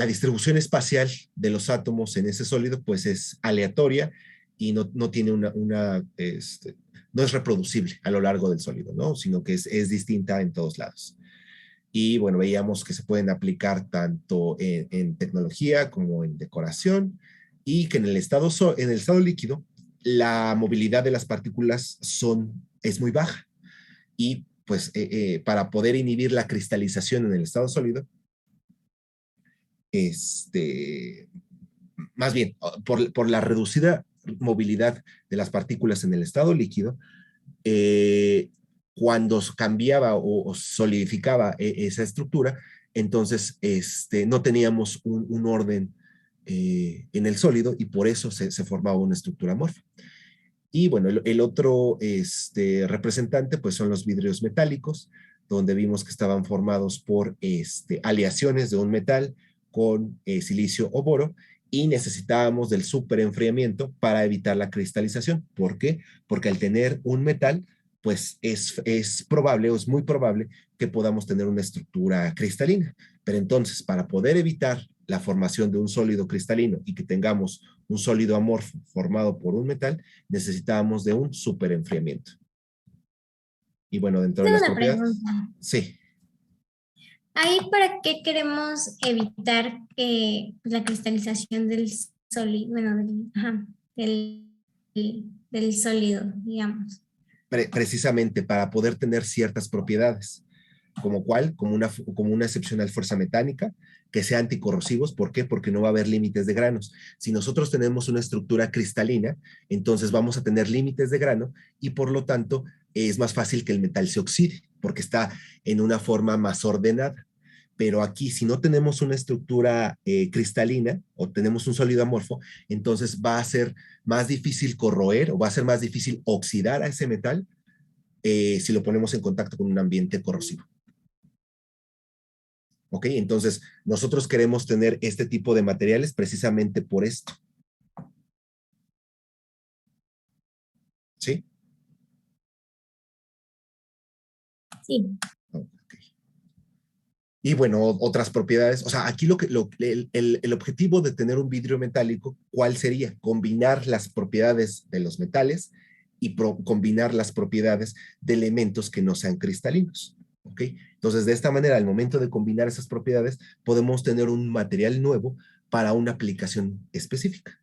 distribución espacial de los átomos en ese sólido pues es aleatoria y no tiene no es reproducible a lo largo del sólido, ¿no? Sino que es distinta en todos lados. Y bueno, veíamos que se pueden aplicar tanto en tecnología como en decoración y que en el estado líquido la movilidad de las partículas es muy baja y pues para poder inhibir la cristalización en el estado sólido, más bien, por la reducida movilidad de las partículas en el estado líquido, cuando cambiaba o solidificaba esa estructura, entonces no teníamos un orden en el sólido y por eso se formaba una estructura amorfa. Y bueno, el otro representante pues son los vidrios metálicos, donde vimos que estaban formados por aleaciones de un metal con silicio o boro y necesitábamos del superenfriamiento para evitar la cristalización. ¿Por qué? Porque al tener un metal, pues es probable o es muy probable que podamos tener una estructura cristalina. Pero entonces, para poder evitar la formación de un sólido cristalino y que tengamos un sólido amorfo formado por un metal, necesitábamos de un superenfriamiento. Y bueno, dentro de Tengo las una propiedades... pregunta. Sí. ¿Ahí para qué queremos evitar la cristalización del sólido, bueno, del sólido, digamos? Precisamente para poder tener ciertas propiedades, como cuál, como una excepcional fuerza mecánica, que sea anticorrosivos. ¿Por qué? Porque no va a haber límites de granos. Si nosotros tenemos una estructura cristalina, entonces vamos a tener límites de grano y por lo tanto es más fácil que el metal se oxide, porque está en una forma más ordenada. Pero aquí, si no tenemos una estructura cristalina o tenemos un sólido amorfo, entonces va a ser más difícil corroer o va a ser más difícil oxidar a ese metal si lo ponemos en contacto con un ambiente corrosivo. ¿Ok? Entonces, nosotros queremos tener este tipo de materiales precisamente por esto. ¿Sí? Sí. Y bueno, otras propiedades, o sea, aquí el objetivo de tener un vidrio metálico, ¿cuál sería? Combinar las propiedades de los metales y combinar las propiedades de elementos que no sean cristalinos. ¿Ok? Entonces, de esta manera, al momento de combinar esas propiedades, podemos tener un material nuevo para una aplicación específica.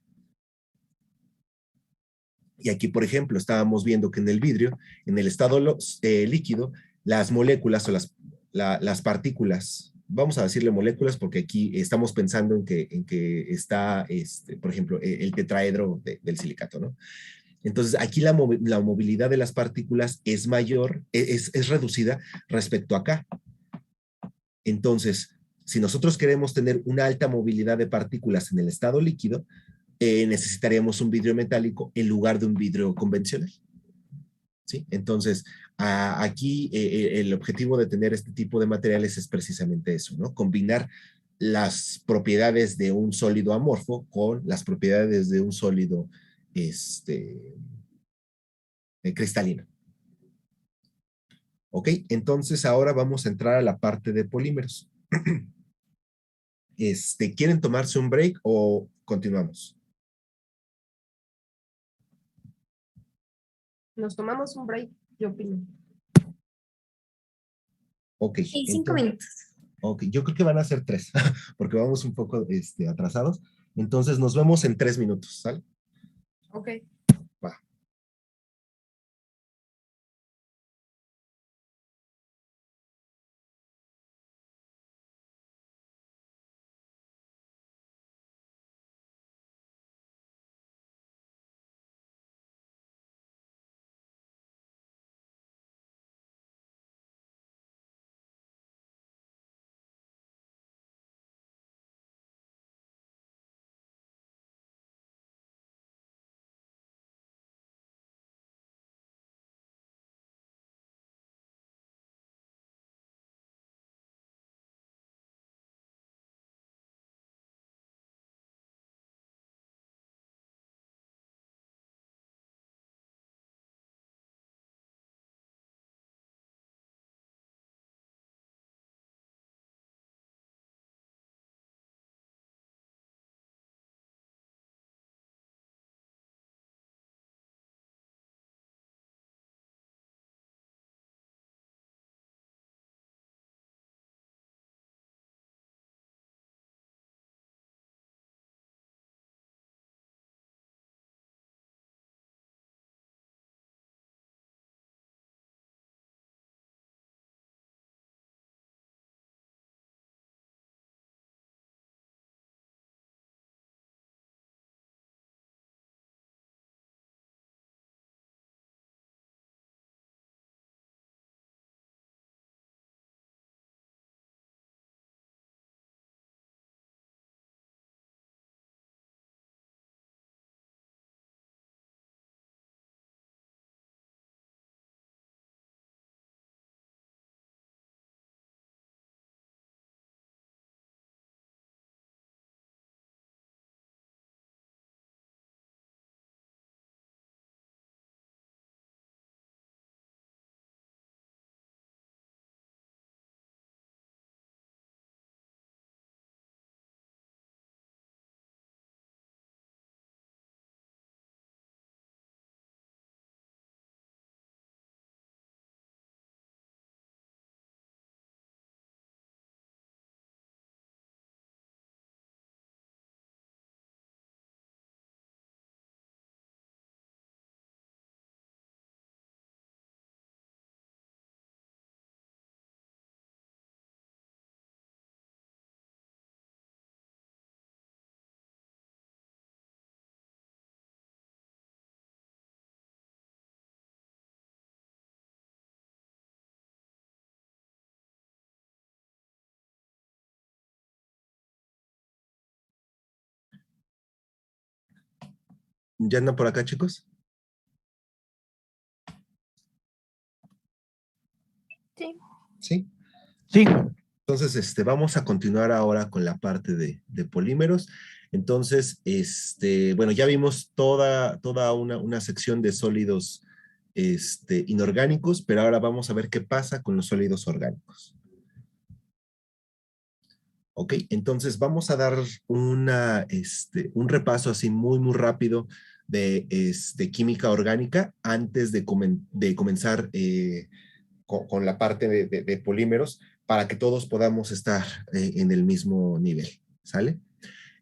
Y aquí, por ejemplo, estábamos viendo que en el vidrio, en el estado líquido, las moléculas o las partículas, vamos a decirle moléculas porque aquí estamos pensando en que está, por ejemplo, el tetraedro del silicato, ¿no? Entonces, aquí la movilidad de las partículas es mayor, es reducida respecto a acá. Entonces, si nosotros queremos tener una alta movilidad de partículas en el estado líquido, necesitaríamos un vidrio metálico en lugar de un vidrio convencional. ¿Sí? Entonces, aquí el objetivo de tener este tipo de materiales es precisamente eso, ¿no? Combinar las propiedades de un sólido amorfo con las propiedades de un sólido cristalino. ¿Ok? Entonces, ahora vamos a entrar a la parte de polímeros. ¿Quieren tomarse un break o continuamos? Nos tomamos un break, yo opino. Ok. Sí, 5 minutos. Ok, yo creo que van a ser 3, porque vamos un poco atrasados. Entonces, nos vemos en 3 minutos, ¿sale? Ok. Va. ¿Ya andan por acá, chicos? Sí. ¿Sí? Sí. Entonces, vamos a continuar ahora con la parte de polímeros. Entonces, bueno, ya vimos toda una sección de sólidos inorgánicos, pero ahora vamos a ver qué pasa con los sólidos orgánicos. Ok, entonces vamos a dar un repaso así muy rápido de química orgánica antes de comenzar con la parte de polímeros para que todos podamos estar en el mismo nivel, ¿sale?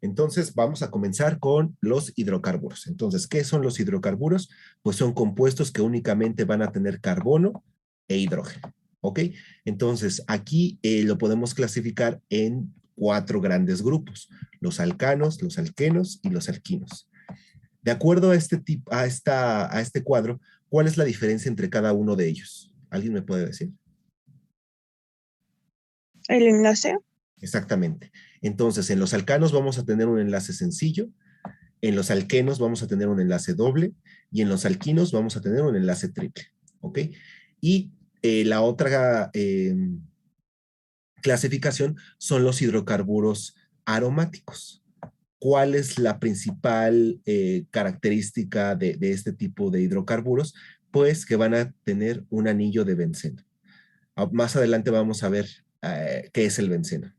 Entonces vamos a comenzar con los hidrocarburos. Entonces, ¿qué son los hidrocarburos? Pues son compuestos que únicamente van a tener carbono e hidrógeno, ¿ok? Entonces, aquí lo podemos clasificar en 4 grandes grupos: los alcanos, los alquenos y los alquinos. De acuerdo a este cuadro, ¿cuál es la diferencia entre cada uno de ellos? ¿Alguien me puede decir? ¿El enlace? Exactamente. Entonces, en los alcanos vamos a tener un enlace sencillo, en los alquenos vamos a tener un enlace doble y en los alquinos vamos a tener un enlace triple, ¿ok? Y la otra clasificación son los hidrocarburos aromáticos. ¿Cuál es la principal característica de este tipo de hidrocarburos? Pues que van a tener un anillo de benceno. Más adelante vamos a ver qué es el benceno.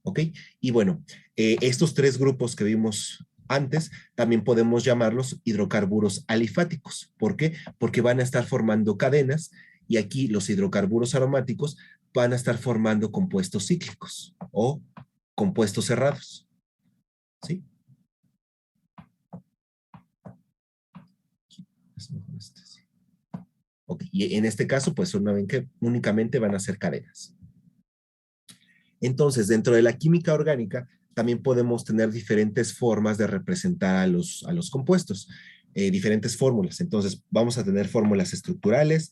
¿Ok? Y bueno, estos 3 grupos que vimos antes, también podemos llamarlos hidrocarburos alifáticos. ¿Por qué? Porque van a estar formando cadenas y aquí los hidrocarburos aromáticos van a estar formando compuestos cíclicos o compuestos cerrados. ¿Sí? Ok, y en este caso, pues únicamente van a ser cadenas. Entonces, dentro de la química orgánica, también podemos tener diferentes formas de representar a los compuestos, diferentes fórmulas. Entonces, vamos a tener fórmulas estructurales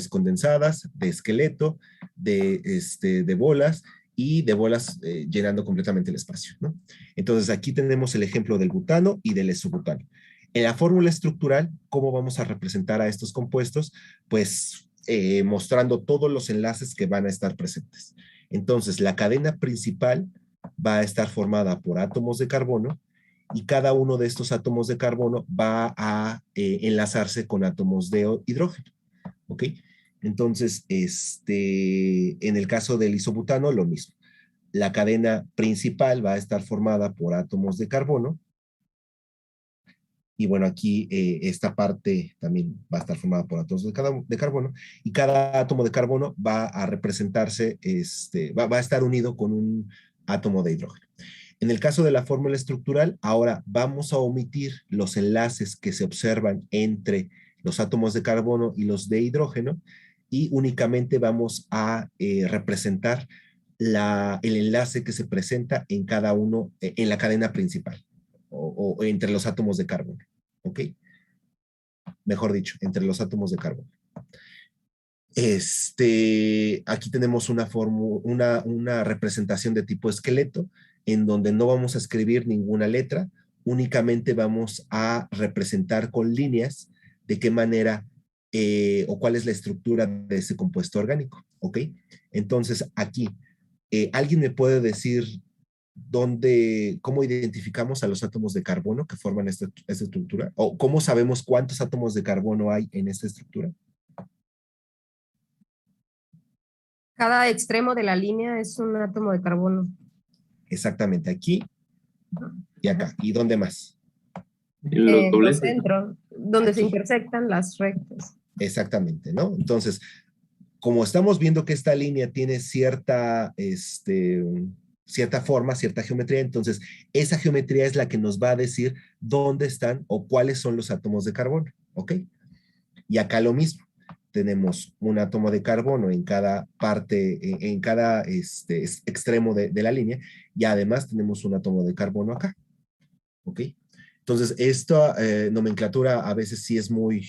condensadas, de esqueleto, de bolas y de bolas llenando completamente el espacio, ¿no? Entonces, aquí tenemos el ejemplo del butano y del isobutano. En la fórmula estructural, ¿cómo vamos a representar a estos compuestos? Pues mostrando todos los enlaces que van a estar presentes. Entonces, la cadena principal va a estar formada por átomos de carbono y cada uno de estos átomos de carbono va a enlazarse con átomos de hidrógeno. ¿Ok? Entonces, en el caso del isobutano, lo mismo. La cadena principal va a estar formada por átomos de carbono. Y bueno, aquí esta parte también va a estar formada por átomos de carbono, y cada átomo de carbono va a representarse, va a estar unido con un átomo de hidrógeno. En el caso de la fórmula estructural, ahora vamos a omitir los enlaces que se observan entre los átomos de carbono y los de hidrógeno, y únicamente vamos a representar el enlace que se presenta en cada uno, en la cadena principal, o entre los átomos de carbono, ¿ok? Mejor dicho, entre los átomos de carbono. Aquí tenemos una representación de tipo esqueleto, en donde no vamos a escribir ninguna letra, únicamente vamos a representar con líneas de qué manera o cuál es la estructura de ese compuesto orgánico, ¿ok? Entonces, aquí, ¿alguien me puede decir cómo identificamos a los átomos de carbono que forman esta estructura? ¿O cómo sabemos cuántos átomos de carbono hay en esta estructura? Cada extremo de la línea es un átomo de carbono. Exactamente, aquí y acá. ¿Y dónde más? En los En el dobleces. centro, donde se Aquí. intersectan las rectas. Exactamente, ¿no? Entonces, como estamos viendo que esta línea tiene cierta forma, cierta geometría, entonces esa geometría es la que nos va a decir dónde están o cuáles son los átomos de carbono, ¿ok? Y acá lo mismo. Tenemos un átomo de carbono en cada parte, en cada extremo de la línea, y además tenemos un átomo de carbono acá, ¿ok? Entonces, esta nomenclatura a veces sí es muy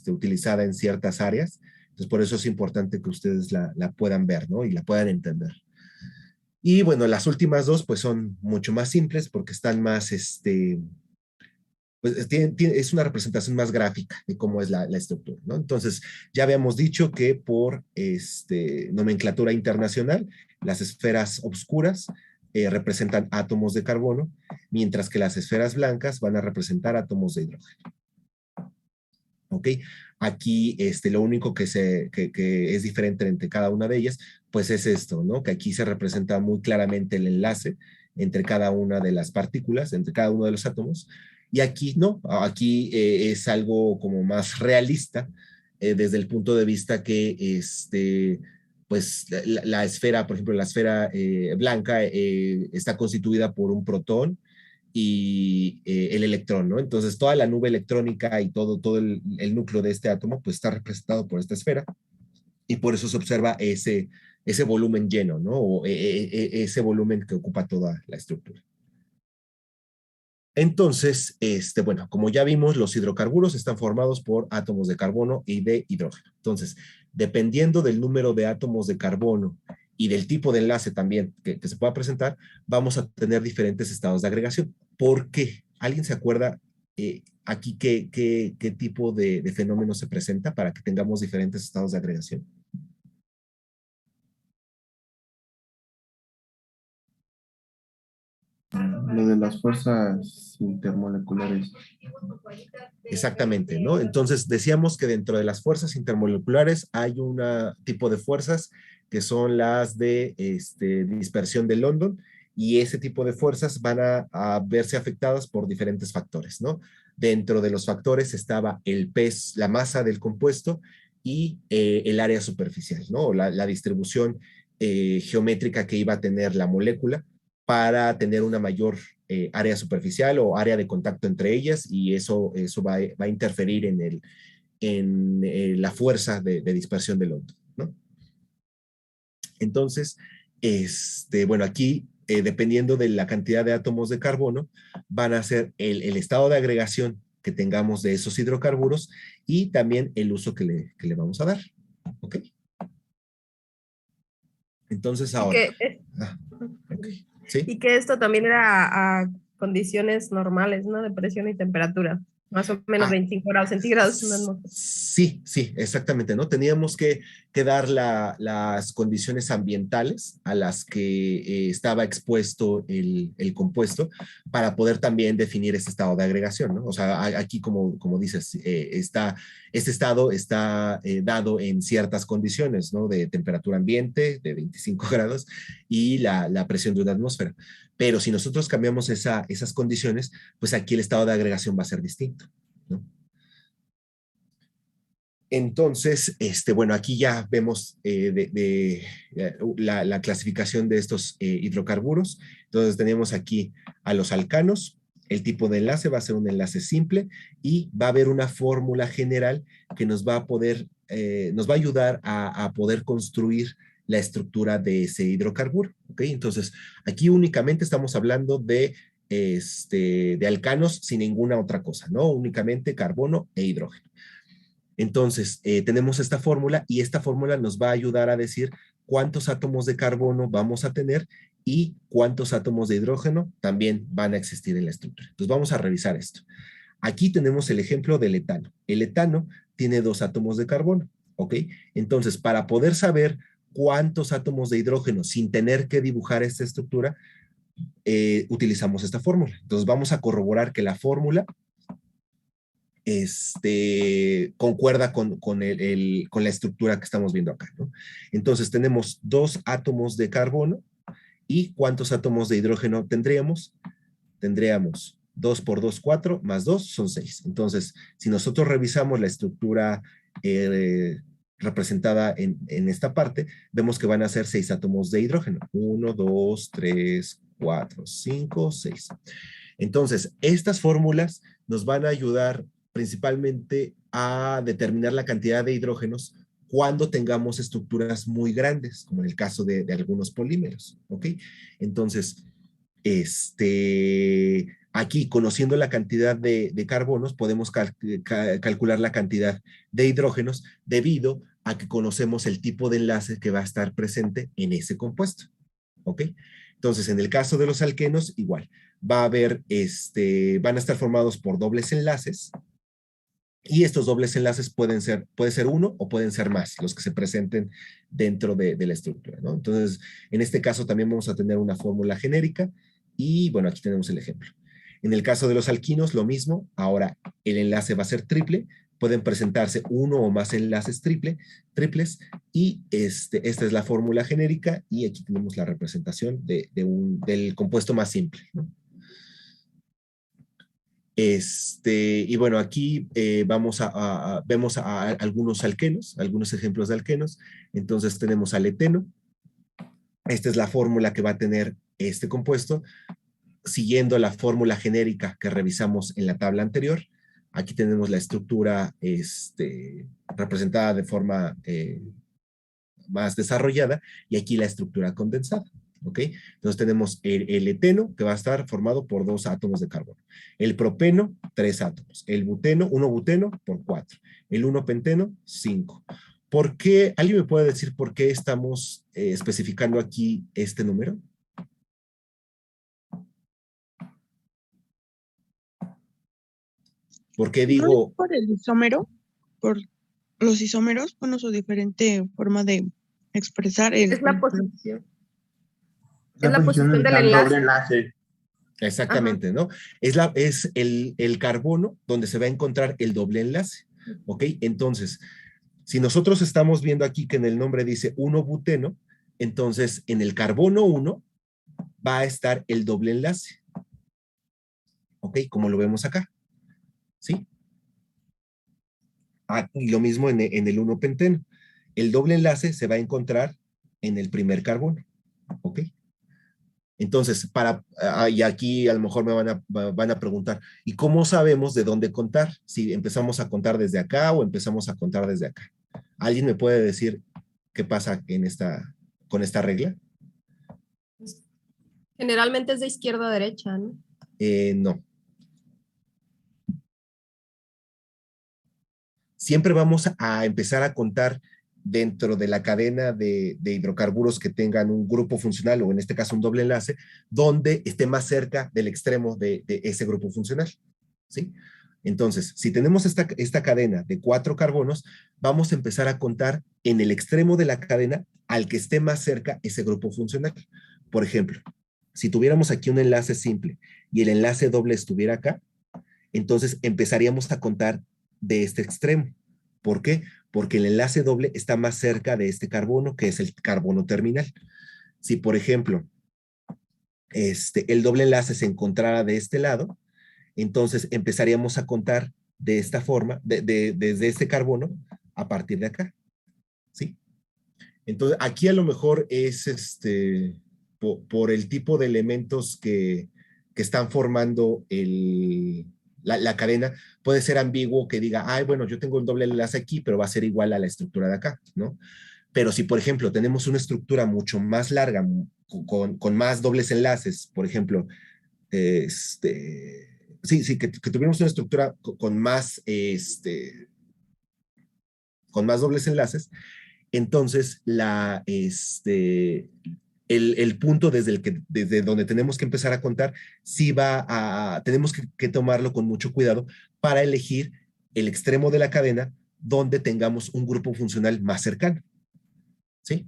utilizada en ciertas áreas, entonces por eso es importante que ustedes la puedan ver, ¿no? Y la puedan entender. Y bueno, las últimas dos pues son mucho más simples porque están más, Pues es una representación más gráfica de cómo es la estructura, ¿no? Entonces, ya habíamos dicho que por nomenclatura internacional, las esferas oscuras representan átomos de carbono, mientras que las esferas blancas van a representar átomos de hidrógeno. ¿Ok? Aquí lo único que es diferente entre cada una de ellas, pues es esto, ¿no? Que aquí se representa muy claramente el enlace entre cada una de las partículas, entre cada uno de los átomos, y aquí no, aquí es algo como más realista desde el punto de vista que pues la esfera, por ejemplo, la esfera blanca está constituida por un protón y el electrón, ¿no? Entonces toda la nube electrónica y todo el núcleo de este átomo pues está representado por esta esfera y por eso se observa ese volumen lleno, ¿no? O ese volumen que ocupa toda la estructura. Entonces, bueno, como ya vimos, los hidrocarburos están formados por átomos de carbono y de hidrógeno. Entonces, dependiendo del número de átomos de carbono y del tipo de enlace también que se pueda presentar, vamos a tener diferentes estados de agregación. ¿Por qué? ¿Alguien se acuerda aquí qué tipo de fenómeno se presenta para que tengamos diferentes estados de agregación? Lo de las fuerzas intermoleculares. Exactamente, ¿no? Entonces decíamos que dentro de las fuerzas intermoleculares hay un tipo de fuerzas que son las de dispersión de London, y ese tipo de fuerzas van a verse afectadas por diferentes factores, ¿no? Dentro de los factores estaba el peso, la masa del compuesto y el área superficial, ¿no? La distribución geométrica que iba a tener la molécula para tener una mayor área superficial o área de contacto entre ellas, y eso va a interferir en la fuerza de dispersión del London, ¿no? Entonces, bueno, aquí, dependiendo de la cantidad de átomos de carbono, van a ser el estado de agregación que tengamos de esos hidrocarburos y también el uso que le vamos a dar, ¿ok? Entonces ahora... Okay. ¿Sí? Y que esto también era a condiciones normales, ¿no? De presión y temperatura. Más o menos 25 grados centígrados. Sí, exactamente, ¿no? Teníamos que dar las condiciones ambientales a las que estaba expuesto el compuesto para poder también definir este estado de agregación, ¿no? O sea, aquí, como dices, este estado está dado en ciertas condiciones, ¿no? De temperatura ambiente, de 25 grados, y la presión de una atmósfera. Pero si nosotros cambiamos esas condiciones, pues aquí el estado de agregación va a ser distinto, ¿no? Entonces, bueno, aquí ya vemos la clasificación de estos hidrocarburos. Entonces tenemos aquí a los alcanos. El tipo de enlace va a ser un enlace simple y va a haber una fórmula general que nos va a ayudar a poder construir la estructura de ese hidrocarburo, ¿ok? Entonces, aquí únicamente estamos hablando de alcanos sin ninguna otra cosa, ¿no? Únicamente carbono e hidrógeno. Entonces, tenemos esta fórmula, y esta fórmula nos va a ayudar a decir cuántos átomos de carbono vamos a tener y cuántos átomos de hidrógeno también van a existir en la estructura. Entonces, vamos a revisar esto. Aquí tenemos el ejemplo del etano. El etano tiene 2 átomos de carbono, ¿ok? Entonces, para poder saber cuántos átomos de hidrógeno sin tener que dibujar esta estructura, utilizamos esta fórmula. Entonces vamos a corroborar que la fórmula concuerda con la estructura que estamos viendo acá, ¿no? Entonces tenemos 2 átomos de carbono, y ¿cuántos átomos de hidrógeno tendríamos? Tendríamos 2 por 2, 4, más 2 son 6. Entonces, si nosotros revisamos la estructura representada en esta parte, vemos que van a ser 6 átomos de hidrógeno. 1, 2, 3, 4, 5, 6. Entonces, estas fórmulas nos van a ayudar principalmente a determinar la cantidad de hidrógenos cuando tengamos estructuras muy grandes, como en el caso de algunos polímeros, ¿ok? Entonces, aquí, conociendo la cantidad de carbonos, podemos calcular la cantidad de hidrógenos debido a que conocemos el tipo de enlace que va a estar presente en ese compuesto, ¿ok? Entonces, en el caso de los alquenos, igual, va a haber, van a estar formados por dobles enlaces, y estos dobles enlaces puede ser uno o pueden ser más, los que se presenten dentro de la estructura, ¿no? Entonces, en este caso también vamos a tener una fórmula genérica, y bueno, aquí tenemos el ejemplo. En el caso de los alquinos, lo mismo. Ahora el enlace va a ser triple. Pueden presentarse uno o más enlaces triples. Y esta es la fórmula genérica. Y aquí tenemos la representación del compuesto más simple, ¿no? Y bueno, aquí vemos algunos alquenos, algunos ejemplos de alquenos. Entonces tenemos al eteno. Esta es la fórmula que va a tener este compuesto, siguiendo la fórmula genérica que revisamos en la tabla anterior. Aquí tenemos la estructura representada de forma más desarrollada, y aquí la estructura condensada. ¿Ok? Entonces tenemos el eteno, que va a estar formado por 2 átomos de carbono. El propeno, 3 átomos. El buteno, 1 buteno por 4. El 1 penteno, 5. ¿Por qué? ¿Alguien me puede decir por qué estamos especificando aquí este número? ¿Por qué digo? ¿No es por el isómero? Por los isómeros, bueno, su diferente forma de expresar Es la posición. La posición del doble enlace. Exactamente, ajá, ¿no? Es el carbono donde se va a encontrar el doble enlace, ¿ok? Entonces, si nosotros estamos viendo aquí que en el nombre dice 1-buteno, entonces en el carbono 1 va a estar el doble enlace, ¿ok? Como lo vemos acá, ¿sí? Y lo mismo en el 1-penteno. El doble enlace se va a encontrar en el primer carbono, ¿ok? Entonces, y aquí a lo mejor me van a preguntar, ¿y cómo sabemos de dónde contar? Si empezamos a contar desde acá o empezamos a contar desde acá. ¿Alguien me puede decir qué pasa con esta regla? Generalmente es de izquierda a derecha, ¿no? No. Siempre vamos a empezar a contar dentro de la cadena de hidrocarburos que tengan un grupo funcional, o en este caso un doble enlace, donde esté más cerca del extremo de ese grupo funcional, ¿sí? Entonces, si tenemos esta cadena de 4 carbonos, vamos a empezar a contar en el extremo de la cadena al que esté más cerca ese grupo funcional. Por ejemplo, si tuviéramos aquí un enlace simple y el enlace doble estuviera acá, entonces empezaríamos a contar de este extremo. ¿Por qué? Porque el enlace doble está más cerca de este carbono, que es el carbono terminal. Si, por ejemplo, el doble enlace se encontrara de este lado, entonces empezaríamos a contar de esta forma, desde este carbono, a partir de acá, ¿sí? Entonces, aquí a lo mejor es por el tipo de elementos que están formando la cadena, puede ser ambiguo que diga, ay, bueno, yo tengo un doble enlace aquí, pero va a ser igual a la estructura de acá, ¿no? Pero si, por ejemplo, tenemos una estructura mucho más larga, con más dobles enlaces, por ejemplo, que tuviéramos una estructura con más dobles enlaces, entonces el punto desde donde tenemos que empezar a contar, sí tenemos que tomarlo con mucho cuidado para elegir el extremo de la cadena donde tengamos un grupo funcional más cercano, ¿sí?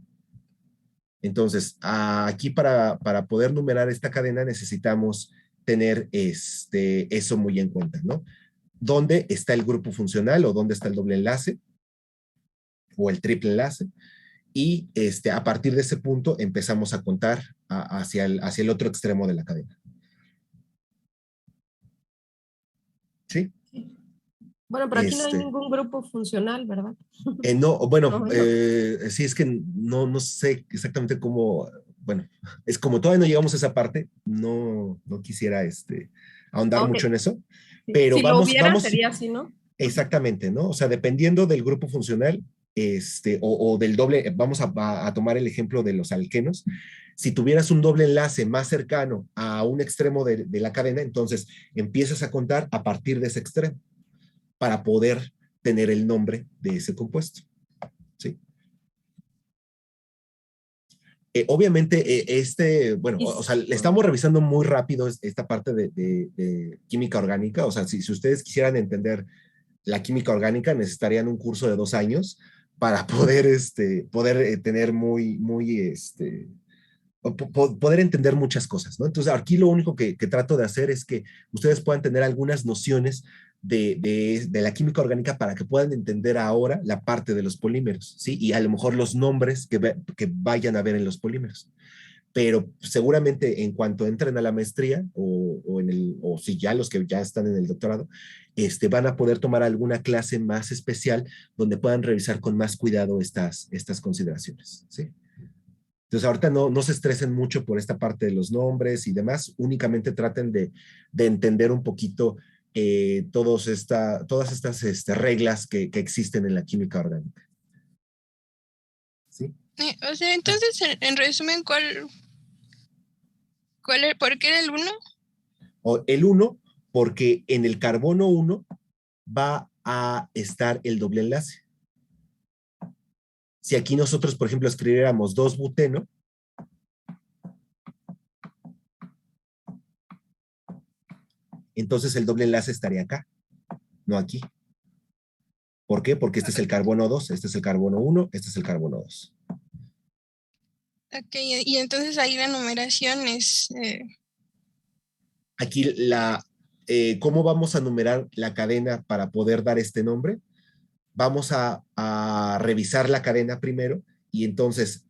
Entonces, aquí para poder numerar esta cadena necesitamos tener eso muy en cuenta, ¿no? ¿Dónde está el grupo funcional o dónde está el doble enlace o el triple enlace? Y a partir de ese punto empezamos a contar hacia el otro extremo de la cadena. ¿Sí? Bueno, pero aquí no hay ningún grupo funcional, ¿verdad? No, bueno, sí, es que no sé exactamente cómo, bueno, es como todavía no llegamos a esa parte, no quisiera ahondar mucho en eso, pero si lo hubiera, sería así, ¿no? Exactamente, ¿no? O sea, dependiendo del grupo funcional, o del doble, vamos a tomar el ejemplo de los alquenos. Si tuvieras un doble enlace más cercano a un extremo de la cadena, entonces empiezas a contar a partir de ese extremo para poder tener el nombre de ese compuesto, ¿sí? Obviamente, bueno, o sea, le estamos revisando muy rápido esta parte de química orgánica. O sea, si ustedes quisieran entender la química orgánica, necesitarían un curso de 2 años para poder, tener poder entender muchas cosas, ¿no? Entonces, aquí lo único que trato de hacer es que ustedes puedan tener algunas nociones de la química orgánica para que puedan entender ahora la parte de los polímeros, ¿sí? Y a lo mejor los nombres que vayan a ver en los polímeros. Pero seguramente en cuanto entren a la maestría o si ya los que ya están en el doctorado, van a poder tomar alguna clase más especial donde puedan revisar con más cuidado estas consideraciones, ¿sí? Entonces, ahorita no se estresen mucho por esta parte de los nombres y demás, únicamente traten de entender un poquito todas estas reglas que existen en la química orgánica. ¿Sí? O sea, entonces, en resumen, ¿por qué era el 1? El 1, porque en el carbono 1 va a estar el doble enlace. Si aquí nosotros, por ejemplo, escribiéramos 2-buteno, entonces el doble enlace estaría acá, no aquí. ¿Por qué? Porque este es el carbono 2, este es el carbono 1, este es el carbono 2. Ok, y entonces ahí la numeración es... Aquí ¿cómo vamos a numerar la cadena para poder dar este nombre? Vamos a revisar la cadena primero y entonces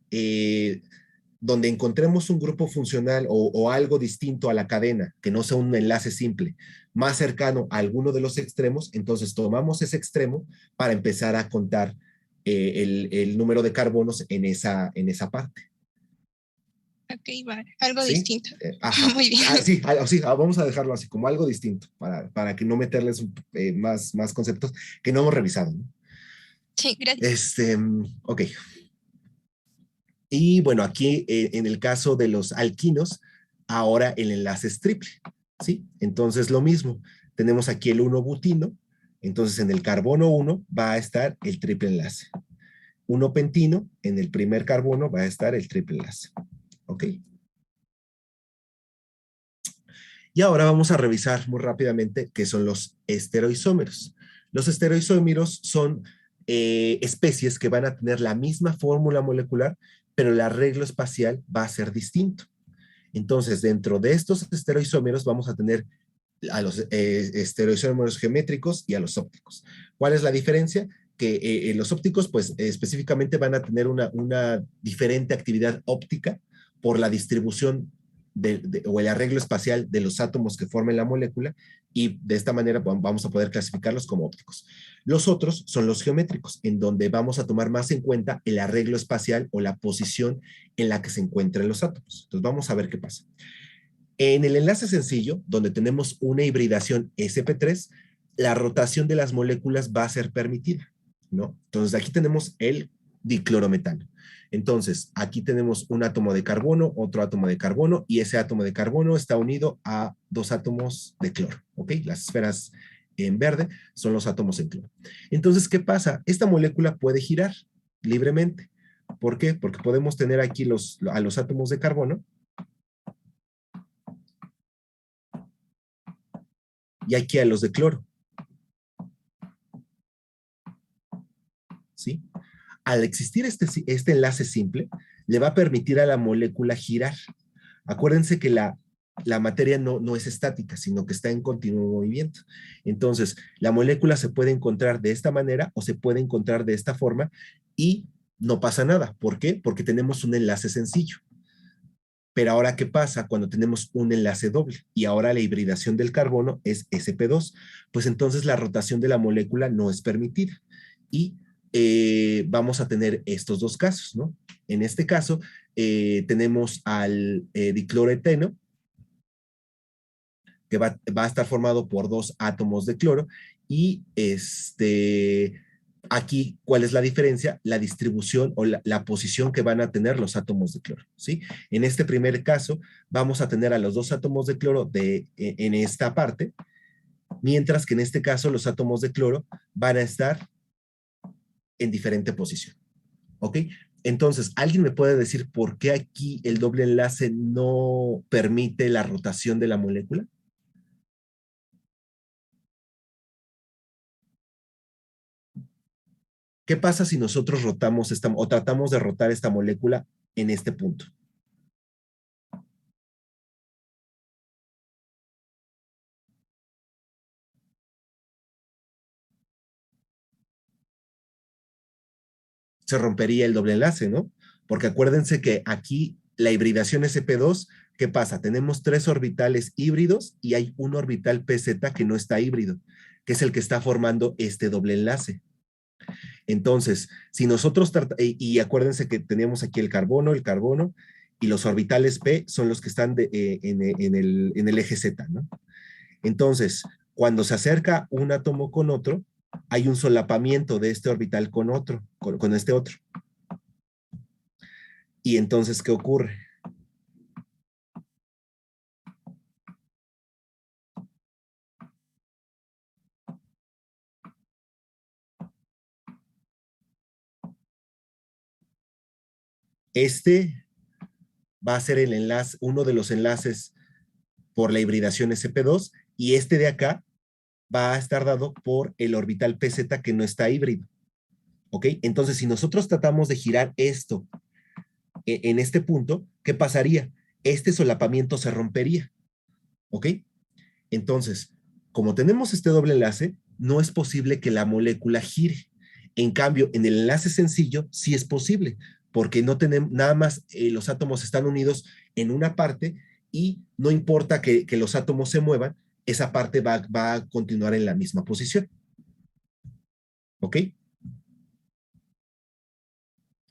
donde encontremos un grupo funcional o algo distinto a la cadena, que no sea un enlace simple, más cercano a alguno de los extremos, entonces tomamos ese extremo para empezar a contar el número de carbonos en esa parte. Ok, vale, algo ¿Sí? distinto. Ajá. Muy bien. Sí, vamos a dejarlo así, como algo distinto, para que no meterles más conceptos que no hemos revisado, ¿no? Sí, gracias. Ok. Y bueno, aquí en el caso de los alquinos, ahora el enlace es triple, ¿sí? Entonces lo mismo, tenemos aquí el 1-butino, entonces en el carbono 1 va a estar el triple enlace. 1-pentino, en el primer carbono va a estar el triple enlace, ¿ok? Y ahora vamos a revisar muy rápidamente qué son los estereoisómeros. Los estereoisómeros son especies que van a tener la misma fórmula molecular, pero el arreglo espacial va a ser distinto. Entonces, dentro de estos estereoisómeros vamos a tener a los estereoisómeros geométricos y a los ópticos. ¿Cuál es la diferencia? Que los ópticos, pues, específicamente van a tener una diferente actividad óptica por la distribución o el arreglo espacial de los átomos que formen la molécula, y de esta manera vamos a poder clasificarlos como ópticos. Los otros son los geométricos, en donde vamos a tomar más en cuenta el arreglo espacial o la posición en la que se encuentran los átomos. Entonces vamos a ver qué pasa. En el enlace sencillo, donde tenemos una hibridación sp3, la rotación de las moléculas va a ser permitida, ¿no? Entonces aquí tenemos el diclorometano. Entonces, aquí tenemos un átomo de carbono, otro átomo de carbono, y ese átomo de carbono está unido a 2 átomos de cloro, ¿ok? Las esferas en verde son los átomos en cloro. Entonces, ¿qué pasa? Esta molécula puede girar libremente. ¿Por qué? Porque podemos tener aquí a los átomos de carbono y aquí a los de cloro. ¿Sí? Al existir este enlace simple, le va a permitir a la molécula girar. Acuérdense que la materia no es estática, sino que está en continuo movimiento. Entonces, la molécula se puede encontrar de esta manera o se puede encontrar de esta forma y no pasa nada. ¿Por qué? Porque tenemos un enlace sencillo. Pero ahora, ¿qué pasa cuando tenemos un enlace doble? Y ahora la hibridación del carbono es sp2. Pues entonces la rotación de la molécula no es permitida. Y vamos a tener estos dos casos, ¿no? En este caso, tenemos al dicloroeteno, que va a estar formado por 2 átomos de cloro, y aquí, ¿cuál es la diferencia? La distribución o la posición que van a tener los átomos de cloro, ¿sí? En este primer caso, vamos a tener a los 2 átomos de cloro en esta parte, mientras que en este caso los átomos de cloro van a estar en diferente posición, ¿ok? Entonces, ¿alguien me puede decir por qué aquí el doble enlace no permite la rotación de la molécula? ¿Qué pasa si nosotros rotamos o tratamos de rotar esta molécula en este punto? Se rompería el doble enlace, ¿no? Porque acuérdense que aquí la hibridación sp2, ¿qué pasa? Tenemos 3 orbitales híbridos y hay un orbital pz que no está híbrido, que es el que está formando este doble enlace. Entonces, si nosotros, y acuérdense que teníamos aquí el carbono, y los orbitales p son los que están en el eje z, ¿no? Entonces, cuando se acerca un átomo con otro, hay un solapamiento de este orbital con otro, con este otro. Y entonces, ¿qué ocurre? Este va a ser el enlace, uno de los enlaces por la hibridación sp2, y este de acá va a estar dado por el orbital pz que no está híbrido. ¿Ok? Entonces, si nosotros tratamos de girar esto en este punto, ¿qué pasaría? Este solapamiento se rompería. ¿Ok? Entonces, como tenemos este doble enlace, no es posible que la molécula gire. En cambio, en el enlace sencillo sí es posible, porque no tenemos nada más, los átomos están unidos en una parte y no importa que los átomos se muevan, esa parte va a continuar en la misma posición. ¿Ok?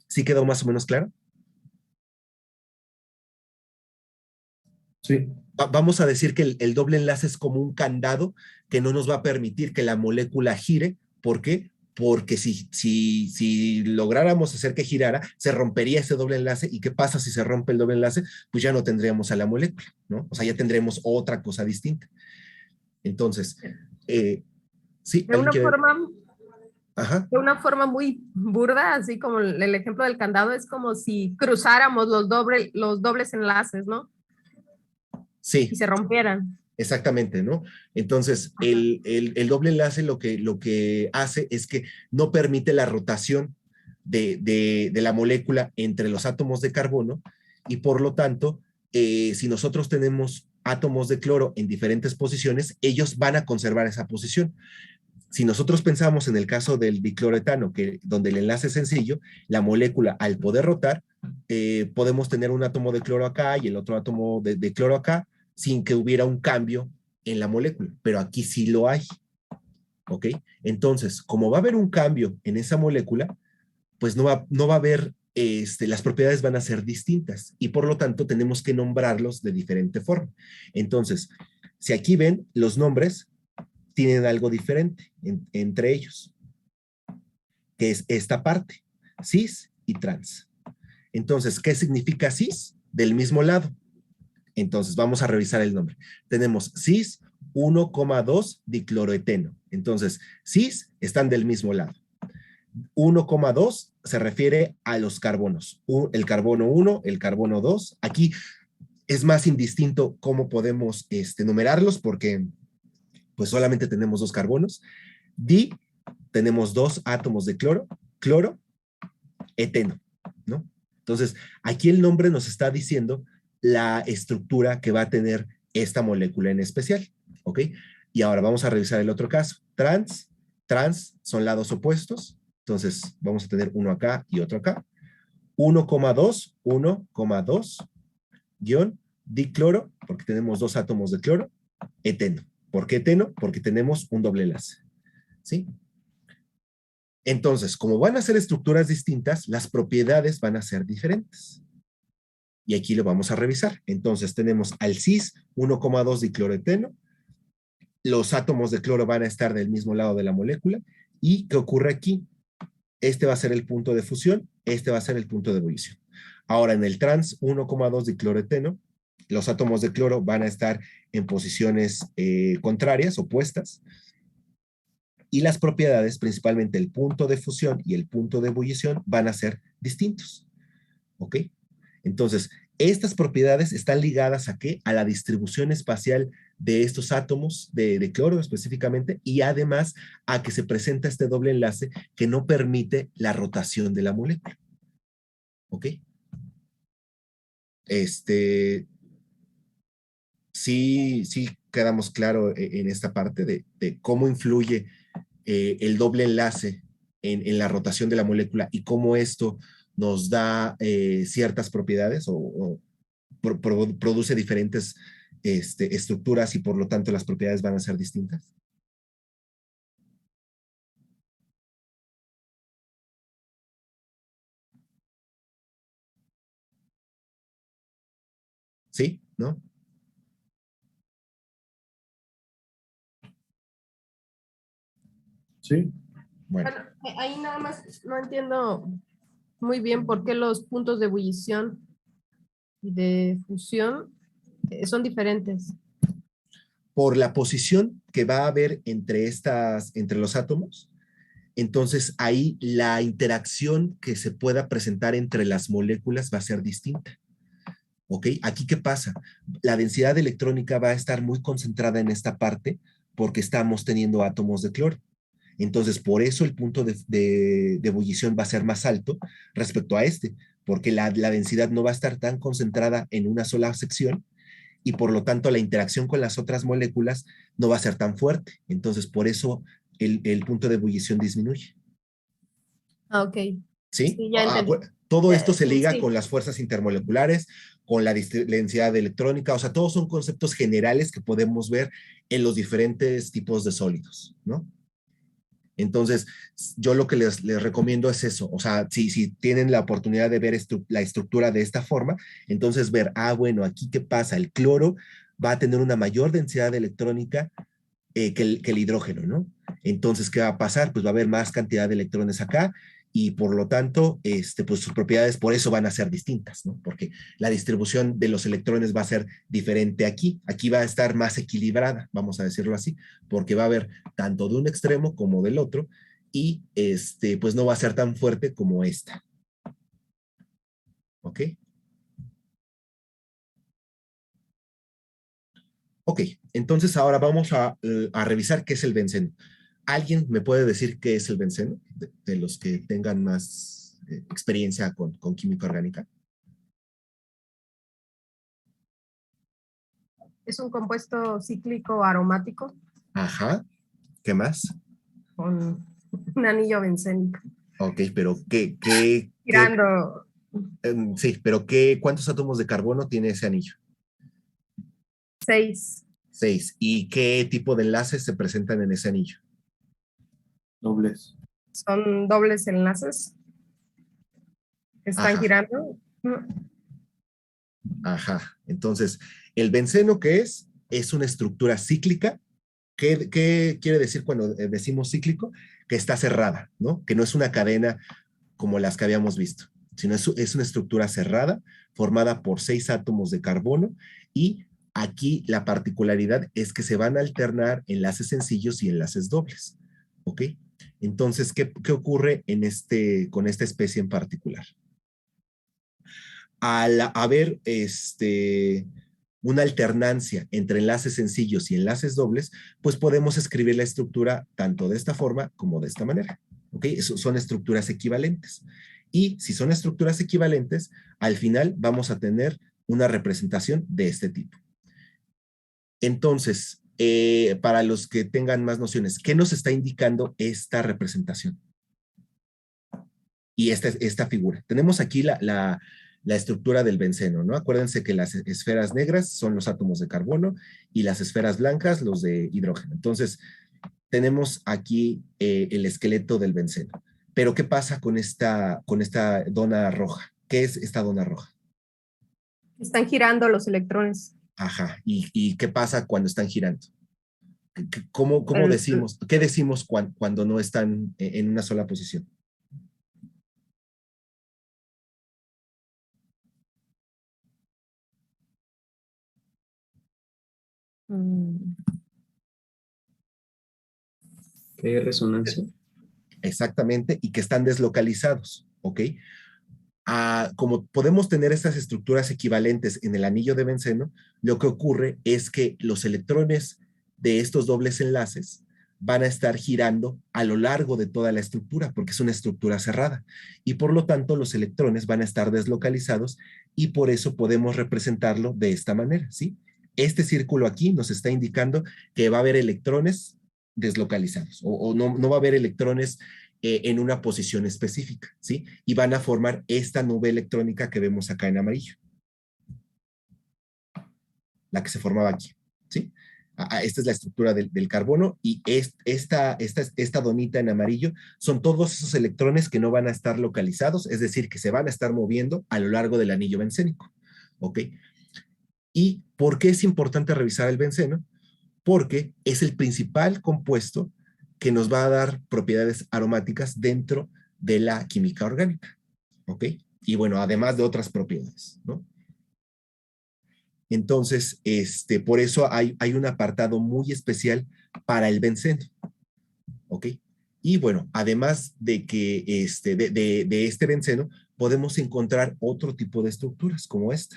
¿Sí quedó más o menos claro? Sí. Vamos a decir que el doble enlace es como un candado que no nos va a permitir que la molécula gire. ¿Por qué? Porque si lográramos hacer que girara, se rompería ese doble enlace. ¿Y qué pasa si se rompe el doble enlace? Pues ya no tendríamos a la molécula, ¿no? O sea, ya tendremos otra cosa distinta. Entonces, sí. De una forma... Ajá. De una forma muy burda, así como el ejemplo del candado, es como si cruzáramos los dobles enlaces, ¿no? Sí. Y se rompieran. Exactamente, ¿no? Entonces, el doble enlace lo que hace es que no permite la rotación de la molécula entre los átomos de carbono, y por lo tanto, si nosotros tenemos átomos de cloro en diferentes posiciones, ellos van a conservar esa posición. Si nosotros pensamos en el caso del dicloretano, donde el enlace es sencillo, la molécula, al poder rotar, podemos tener un átomo de cloro acá y el otro átomo de cloro acá, sin que hubiera un cambio en la molécula, pero aquí sí lo hay. ¿Ok? Entonces, como va a haber un cambio en esa molécula, pues no va a haber, las propiedades van a ser distintas, y por lo tanto tenemos que nombrarlos de diferente forma. Entonces, si aquí ven, los nombres tienen algo diferente entre ellos, que es esta parte, cis y trans. Entonces, ¿qué significa cis? Del mismo lado. Entonces, vamos a revisar el nombre. Tenemos cis 1,2 dicloroeteno. Entonces, cis están del mismo lado. 1,2 se refiere a los carbonos. El carbono 1, el carbono 2. Aquí es más indistinto cómo podemos numerarlos, porque pues solamente tenemos 2 carbonos. Di, tenemos 2 átomos de cloro, eteno, ¿no? Entonces, aquí el nombre nos está diciendo la estructura que va a tener esta molécula en especial, ¿ok? Y ahora vamos a revisar el otro caso. Trans son lados opuestos, entonces vamos a tener uno acá y otro acá. 1,2, guión, dicloro, porque tenemos 2 átomos de cloro, eteno. ¿Por qué eteno? Porque tenemos un doble enlace, ¿sí? Entonces, como van a ser estructuras distintas, las propiedades van a ser diferentes. Y aquí lo vamos a revisar. Entonces, tenemos al cis 1,2 dicloroeteno. Los átomos de cloro van a estar del mismo lado de la molécula. ¿Y qué ocurre aquí? Este va a ser el punto de fusión, este va a ser el punto de ebullición. Ahora, en el trans 1,2 dicloroeteno, los átomos de cloro van a estar en posiciones contrarias, opuestas. Y las propiedades, principalmente el punto de fusión y el punto de ebullición, van a ser distintos. ¿Ok? Entonces, estas propiedades están ligadas ¿a qué? A la distribución espacial de estos átomos de cloro específicamente, y además a que se presenta este doble enlace que no permite la rotación de la molécula. ¿Ok? Sí quedamos claro en esta parte de cómo influye el doble enlace en la rotación de la molécula y cómo esto nos da ciertas propiedades o produce diferentes estructuras y por lo tanto las propiedades van a ser distintas. ¿Sí? ¿No? Sí. Bueno. Ahí nada más no entiendo muy bien por qué los puntos de ebullición y de fusión son diferentes. Por la posición que va a haber entre los átomos, entonces ahí la interacción que se pueda presentar entre las moléculas va a ser distinta. ¿Ok? Aquí, ¿qué pasa? La densidad electrónica va a estar muy concentrada en esta parte porque estamos teniendo átomos de cloro. Entonces, por eso el punto de ebullición va a ser más alto respecto a porque la densidad no va a estar tan concentrada en una sola sección y por lo tanto la interacción con las otras moléculas no va a ser tan fuerte. Entonces, por eso el punto de ebullición disminuye. Ah, ok. ¿Sí? Sí, ya entendí. Todo esto se Sí, liga sí. con las fuerzas intermoleculares, con la densidad electrónica, o sea, todos son conceptos generales que podemos ver en los diferentes tipos de sólidos, ¿no? Entonces, yo lo que les recomiendo es eso, o sea, si tienen la oportunidad de ver la estructura de esta forma, entonces ver, bueno, aquí qué pasa, el cloro va a tener una mayor densidad electrónica que el hidrógeno, ¿no? Entonces, ¿qué va a pasar? Pues va a haber más cantidad de electrones acá y por lo tanto, pues sus propiedades por eso van a ser distintas, ¿no? Porque la distribución de los electrones va a ser diferente aquí. Aquí va a estar más equilibrada, vamos a decirlo así, porque va a haber tanto de un extremo como del otro y pues no va a ser tan fuerte como esta. ¿Ok? Ok, entonces ahora vamos a revisar qué es el benceno. ¿Alguien me puede decir qué es el benceno? De los que tengan más experiencia con química orgánica. Es un compuesto cíclico aromático Ajá. ¿Qué más? con un anillo bencénico. Ok, pero Girando. sí, pero ¿cuántos átomos de carbono tiene ese anillo? 6. 6. ¿Y qué tipo de enlaces se presentan en ese anillo? Dobles. Son dobles enlaces que están Ajá. girando. Ajá. Entonces, ¿el benceno qué es? Es una estructura cíclica. ¿Qué quiere decir cuando decimos cíclico? Que está cerrada, ¿no? Que no es una cadena como las que habíamos visto, sino es una estructura cerrada formada por 6 átomos de carbono y aquí la particularidad es que se van a alternar enlaces sencillos y enlaces dobles, ¿ok? Entonces, ¿qué ocurre con esta especie en particular? Al haber una alternancia entre enlaces sencillos y enlaces dobles, pues podemos escribir la estructura tanto de esta forma como de esta manera. ¿Ok? Son estructuras equivalentes. Y si son estructuras equivalentes, al final vamos a tener una representación de este tipo. Entonces, para los que tengan más nociones, ¿qué nos está indicando esta representación? Y esta figura. Tenemos aquí la estructura del benceno, ¿no? Acuérdense que las esferas negras son los átomos de carbono y las esferas blancas los de hidrógeno. Entonces, tenemos aquí el esqueleto del benceno. Pero, ¿qué pasa con esta dona roja? ¿Qué es esta dona roja? Están girando los electrones. Ajá. ¿Y qué pasa cuando están girando? ¿Cómo decimos? ¿Qué decimos cuando no están en una sola posición? Que hay resonancia. Exactamente, y que están deslocalizados, ¿ok? Como podemos tener estas estructuras equivalentes en el anillo de benceno, lo que ocurre es que los electrones de estos dobles enlaces van a estar girando a lo largo de toda la estructura, porque es una estructura cerrada, y por lo tanto los electrones van a estar deslocalizados, y por eso podemos representarlo de esta manera, ¿sí? Este círculo aquí nos está indicando que va a haber electrones deslocalizados, o no va a haber electrones en una posición específica, ¿sí? Y van a formar esta nube electrónica que vemos acá en amarillo. La que se formaba aquí, ¿sí? Esta es la estructura del carbono, y esta donita en amarillo son todos esos electrones que no van a estar localizados, es decir, que se van a estar moviendo a lo largo del anillo bencénico, ¿ok? ¿Y por qué es importante revisar el benceno? Porque es el principal compuesto que nos va a dar propiedades aromáticas dentro de la química orgánica, ¿ok? Y bueno, además de otras propiedades, ¿no? Entonces, por eso hay un apartado muy especial para el benceno, ¿ok? Y bueno, además de que de este benceno, podemos encontrar otro tipo de estructuras como esta,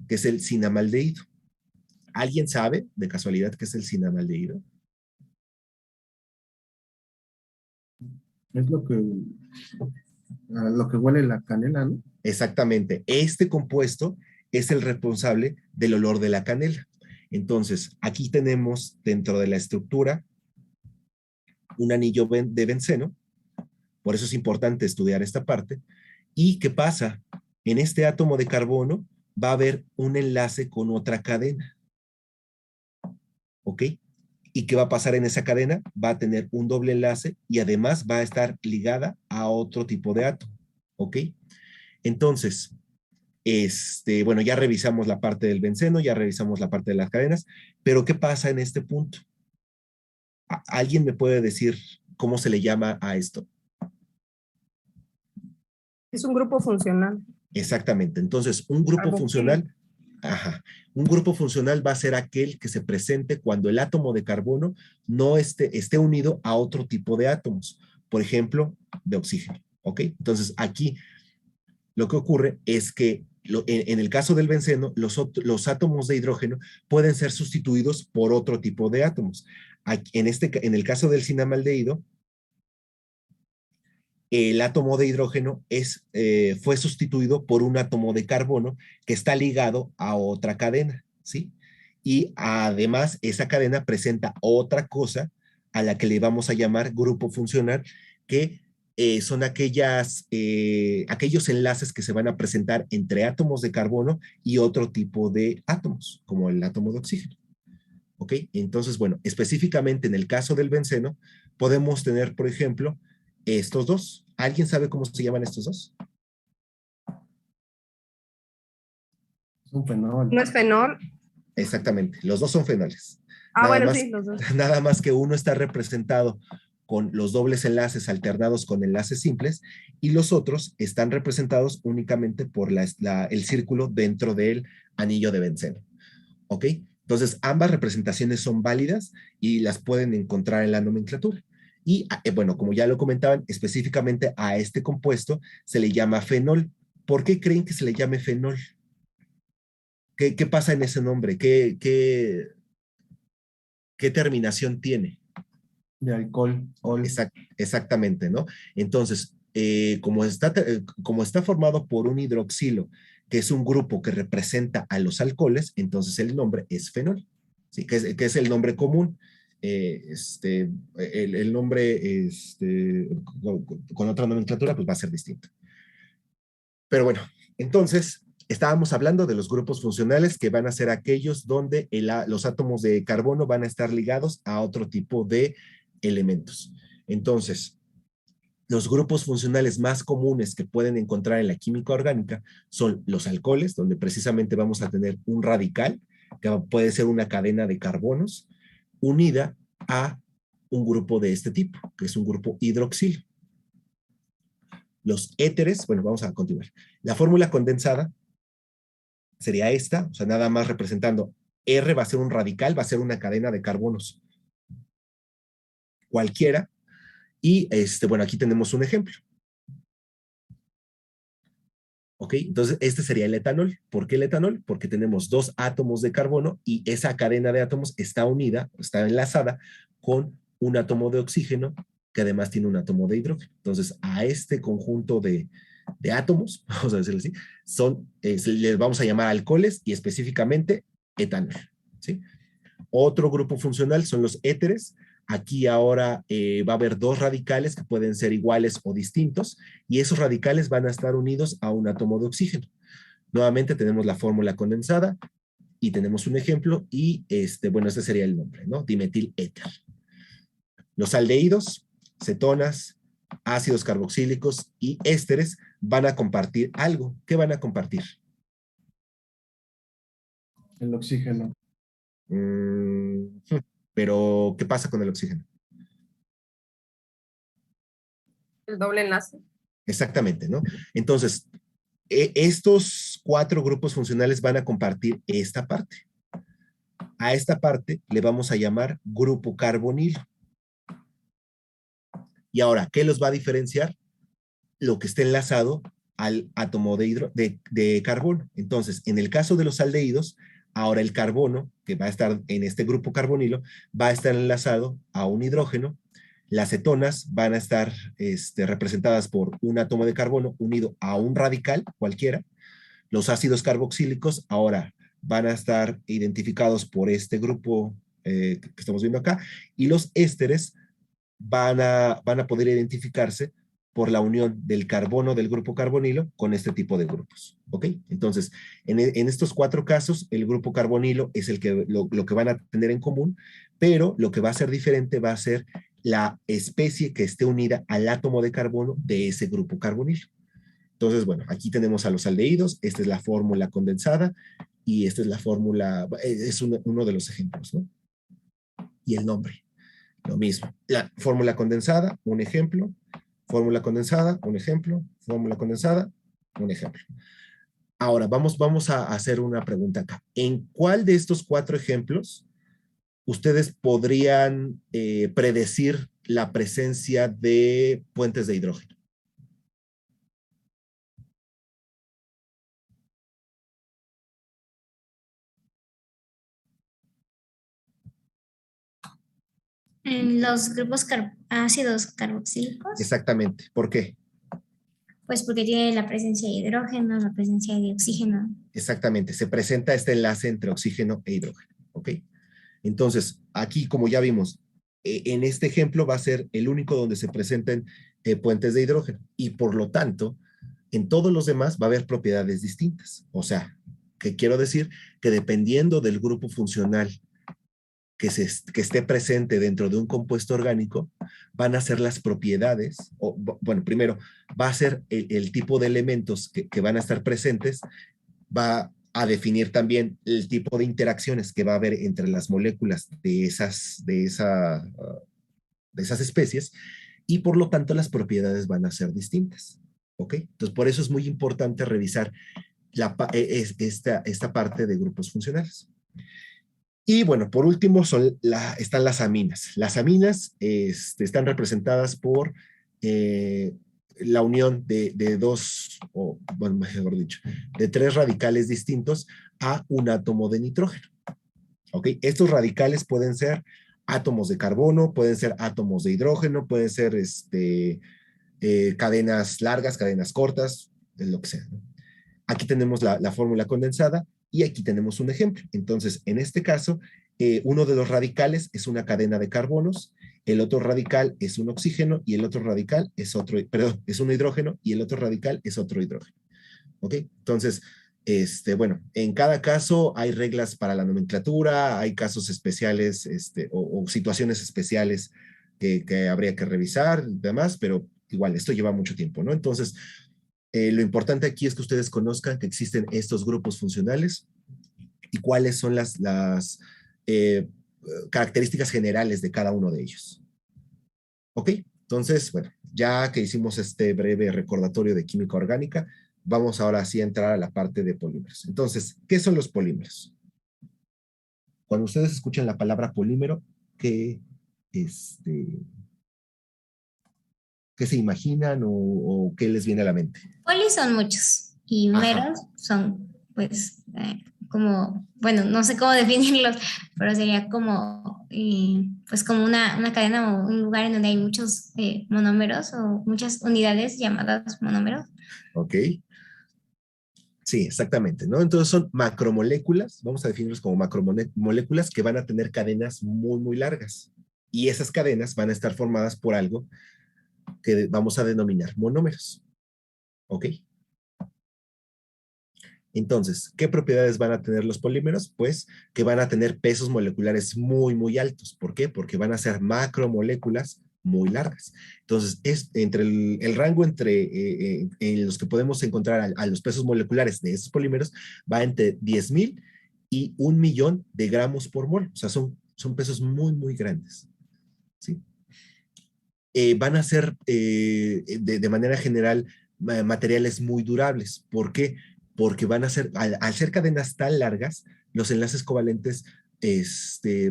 que es el cinamaldehído. ¿Alguien sabe de casualidad qué es el cinamaldehído? Es lo que huele la canela, ¿no? Exactamente. Este compuesto es el responsable del olor de la canela. Entonces, aquí tenemos dentro de la estructura un anillo de benceno. Por eso es importante estudiar esta parte. ¿Y qué pasa? En este átomo de carbono va a haber un enlace con otra cadena. ¿Ok? ¿Y qué va a pasar en esa cadena? Va a tener un doble enlace y además va a estar ligada a otro tipo de átomo. ¿Ok? Entonces, bueno, ya revisamos la parte del benceno, ya revisamos la parte de las cadenas, pero ¿qué pasa en este punto? ¿Alguien me puede decir cómo se le llama a esto? Es un grupo funcional. Exactamente. Entonces, un grupo funcional, un grupo funcional va a ser aquel que se presente cuando el átomo de carbono no esté unido a otro tipo de átomos, por ejemplo, de oxígeno, ¿ok? Entonces, aquí lo que ocurre es que en el caso del benceno, los átomos de hidrógeno pueden ser sustituidos por otro tipo de átomos. En el caso del cinamaldehído, el átomo de hidrógeno fue sustituido por un átomo de carbono que está ligado a otra cadena, ¿sí? Y además esa cadena presenta otra cosa a la que le vamos a llamar grupo funcional, que son aquellos enlaces que se van a presentar entre átomos de carbono y otro tipo de átomos, como el átomo de oxígeno. ¿Ok? Entonces, bueno, específicamente en el caso del benceno, podemos tener, por ejemplo, estos dos. ¿Alguien sabe cómo se llaman estos dos? Es un fenol. ¿No es fenol? Exactamente, los dos son fenoles. Sí, los dos. Nada más que uno está representado con los dobles enlaces alternados con enlaces simples y los otros están representados únicamente por el círculo dentro del anillo de benceno. ¿Ok? Entonces, ambas representaciones son válidas y las pueden encontrar en la nomenclatura. Y bueno, como ya lo comentaban, específicamente a este compuesto se le llama fenol. ¿Por qué creen que se le llame fenol? ¿Qué pasa en ese nombre? ¿Qué terminación tiene? De alcohol. Exactamente, ¿no? Entonces, como está formado por un hidroxilo, que es un grupo que representa a los alcoholes, entonces el nombre es fenol, ¿sí? que es el nombre común. El nombre con otra nomenclatura pues va a ser distinto. Pero bueno, entonces estábamos hablando de los grupos funcionales que van a ser aquellos donde los átomos de carbono van a estar ligados a otro tipo de elementos. Entonces, los grupos funcionales más comunes que pueden encontrar en la química orgánica son los alcoholes, donde precisamente vamos a tener un radical, que puede ser una cadena de carbonos, unida a un grupo de este tipo, que es un grupo hidroxilo. Los éteres, bueno, vamos a continuar. La fórmula condensada sería esta, o sea, nada más representando R va a ser un radical, va a ser una cadena de carbonos cualquiera, Y bueno, aquí tenemos un ejemplo. ¿Ok? Entonces, este sería el etanol. ¿Por qué el etanol? Porque tenemos 2 átomos de carbono y esa cadena de átomos está unida, está enlazada con un átomo de oxígeno que además tiene un átomo de hidrógeno. Entonces, a este conjunto de átomos, vamos a decirlo así, les vamos a llamar alcoholes y específicamente etanol. ¿Sí? Otro grupo funcional son los éteres. Aquí ahora va a haber 2 radicales que pueden ser iguales o distintos y esos radicales van a estar unidos a un átomo de oxígeno. Nuevamente tenemos la fórmula condensada y tenemos un ejemplo y bueno, este sería el nombre, ¿no? Dimetil éter. Los aldehídos, cetonas, ácidos carboxílicos y ésteres van a compartir algo. ¿Qué van a compartir? El oxígeno. Pero, ¿qué pasa con el oxígeno? El doble enlace. Exactamente, ¿no? Entonces, estos 4 grupos funcionales van a compartir esta parte. A esta parte le vamos a llamar grupo carbonilo. Y ahora, ¿qué los va a diferenciar? Lo que esté enlazado al átomo de carbono. Entonces, en el caso de los aldehídos, ahora el carbono, que va a estar en este grupo carbonilo, va a estar enlazado a un hidrógeno. Las cetonas van a estar representadas por un átomo de carbono unido a un radical cualquiera. Los ácidos carboxílicos ahora van a estar identificados por este grupo que estamos viendo acá. Y los ésteres van a poder identificarse por la unión del carbono del grupo carbonilo con este tipo de grupos. ¿Ok? Entonces, en estos 4 casos, el grupo carbonilo es lo que van a tener en común, pero lo que va a ser diferente va a ser la especie que esté unida al átomo de carbono de ese grupo carbonilo. Entonces, bueno, aquí tenemos a los aldehídos, esta es la fórmula condensada y esta es la fórmula, es uno de los ejemplos, ¿no? Y el nombre, lo mismo. La fórmula condensada, un ejemplo, fórmula condensada, un ejemplo, fórmula condensada, un ejemplo. Ahora, vamos a hacer una pregunta acá. ¿En cuál de estos 4 ejemplos ustedes podrían predecir la presencia de puentes de hidrógeno? En los grupos ácidos carboxílicos, Exactamente. ¿Por qué? pues porque tiene la presencia de hidrógeno, la presencia de oxígeno. Exactamente. Se presenta este enlace entre oxígeno e hidrógeno. ¿Ok? Entonces, aquí, como ya vimos, en este ejemplo va a ser el único donde se presenten puentes de hidrógeno y por lo tanto, en todos los demás va a haber propiedades distintas. O sea, que quiero decir que dependiendo del grupo funcional que esté presente dentro de un compuesto orgánico, van a ser las propiedades, bueno, primero, va a ser el tipo de elementos que van a estar presentes, va a definir también el tipo de interacciones que va a haber entre las moléculas de esas especies y por lo tanto las propiedades van a ser distintas. ¿Ok? Entonces, por eso es muy importante revisar esta parte de grupos funcionales. Y bueno, por último están las aminas. Las aminas están representadas por la unión de 2, o bueno, mejor dicho, de 3 radicales distintos a un átomo de nitrógeno. ¿Ok? Estos radicales pueden ser átomos de carbono, pueden ser átomos de hidrógeno, pueden ser cadenas largas, cadenas cortas, lo que sea, ¿no? Aquí tenemos la fórmula condensada y aquí tenemos un ejemplo. Entonces, en este caso, uno de los radicales es una cadena de carbonos, el otro radical es un oxígeno y el otro radical es es un hidrógeno y el otro radical es otro hidrógeno. ¿Ok? Entonces, bueno, en cada caso hay reglas para la nomenclatura, hay casos especiales o situaciones especiales que habría que revisar y demás, pero igual, esto lleva mucho tiempo, ¿no? Entonces, lo importante aquí es que ustedes conozcan que existen estos grupos funcionales y cuáles son las características generales de cada uno de ellos. ¿Ok? Entonces, bueno, ya que hicimos este breve recordatorio de química orgánica, vamos ahora sí a entrar a la parte de polímeros. Entonces, ¿qué son los polímeros? Cuando ustedes escuchan la palabra polímero, ¿qué ¿Qué se imaginan o qué les viene a la mente? Polis son muchos y Ajá. meros son, pues, como, bueno, no sé cómo definirlos, pero sería como, pues, como una cadena o un lugar en donde hay muchos monómeros o muchas unidades llamadas monómeros. Ok. Sí, exactamente, ¿no? Entonces son macromoléculas, vamos a definirlos como macromoléculas que van a tener cadenas muy, muy largas. Y esas cadenas van a estar formadas por algo que vamos a denominar monómeros. ¿Ok? Entonces, ¿qué propiedades van a tener los polímeros? Pues que van a tener pesos moleculares muy, muy altos. ¿Por qué? Porque van a ser macromoléculas muy largas. Entonces, es entre el rango entre en los que podemos encontrar a los pesos moleculares de estos polímeros va entre 10,000 y 1,000,000 de gramos por mol. O sea, son pesos muy, muy grandes. ¿Sí? Van a ser de manera general materiales muy durables. ¿Por qué? Porque van a ser, al ser cadenas tan largas, los enlaces covalentes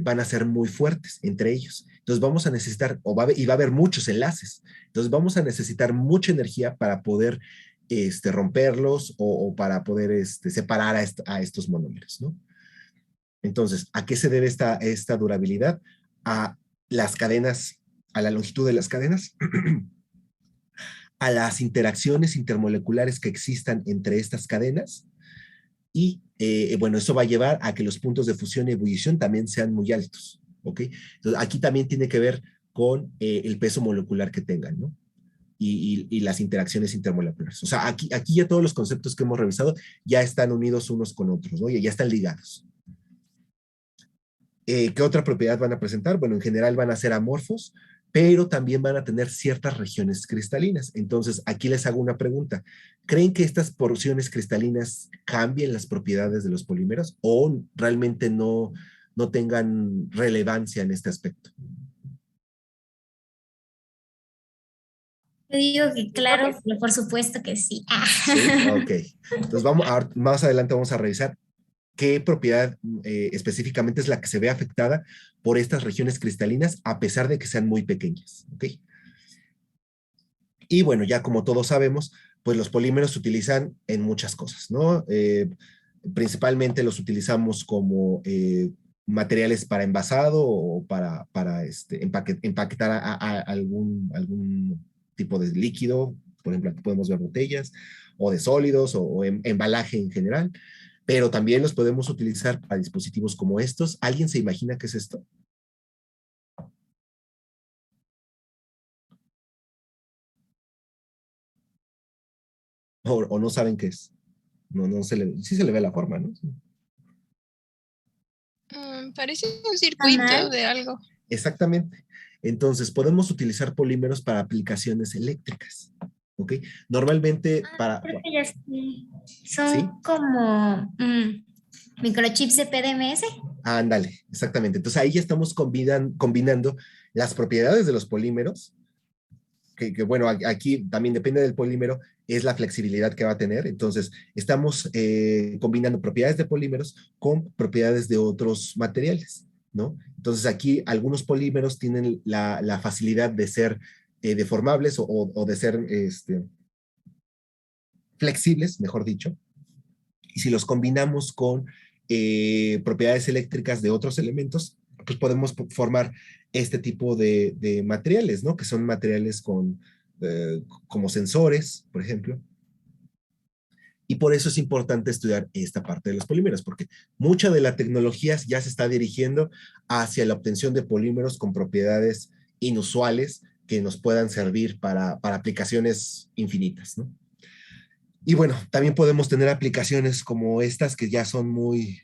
van a ser muy fuertes entre ellos. Entonces vamos a necesitar, y va a haber muchos enlaces. Entonces vamos a necesitar mucha energía para poder romperlos o para poder separar a estos monómeros, ¿no? Entonces, ¿a qué se debe esta durabilidad? A las cadenas, a la longitud de las cadenas, a las interacciones intermoleculares que existan entre estas cadenas y, bueno, eso va a llevar a que los puntos de fusión y ebullición también sean muy altos, ¿ok? Entonces, aquí también tiene que ver con el peso molecular que tengan, ¿no? Y las interacciones intermoleculares. O sea, aquí ya todos los conceptos que hemos revisado ya están unidos unos con otros, ¿no? Ya están ligados. ¿Qué otra propiedad van a presentar? Bueno, en general van a ser amorfos, pero también van a tener ciertas regiones cristalinas. Entonces, aquí les hago una pregunta. ¿Creen que estas porciones cristalinas cambien las propiedades de los polímeros o realmente no tengan relevancia en este aspecto? Yo digo que claro, pero por supuesto que sí. Sí, ok. Entonces, más adelante vamos a revisar qué propiedad específicamente es la que se ve afectada por estas regiones cristalinas, a pesar de que sean muy pequeñas. ¿Ok? Y bueno, ya como todos sabemos, pues los polímeros se utilizan en muchas cosas, ¿no? Principalmente los utilizamos como materiales para envasado o para empaquetar algún tipo de líquido. Por ejemplo, aquí podemos ver botellas, o de sólidos, o embalaje en general. Pero también los podemos utilizar para dispositivos como estos. ¿Alguien se imagina qué es esto? O no saben qué es. Sí se le ve la forma, ¿no? Parece un circuito de algo. Exactamente. Entonces, podemos utilizar polímeros para aplicaciones eléctricas. ¿Ok? Normalmente para... Creo que ya sé. Son ¿Sí? como microchips de PDMS. Ándale, exactamente. Entonces ahí ya estamos combinando las propiedades de los polímeros, que bueno, aquí también depende del polímero, es la flexibilidad que va a tener. Entonces, estamos combinando propiedades de polímeros con propiedades de otros materiales, ¿no? Entonces, aquí algunos polímeros tienen la facilidad de ser deformables o de ser flexibles, mejor dicho. Y si los combinamos con propiedades eléctricas de otros elementos, pues podemos formar este tipo de materiales, ¿no? Que son materiales como sensores, por ejemplo. Y por eso es importante estudiar esta parte de los polímeros, porque mucha de la tecnología ya se está dirigiendo hacia la obtención de polímeros con propiedades inusuales que nos puedan servir para aplicaciones infinitas, ¿no? Y bueno, también podemos tener aplicaciones como estas que ya son muy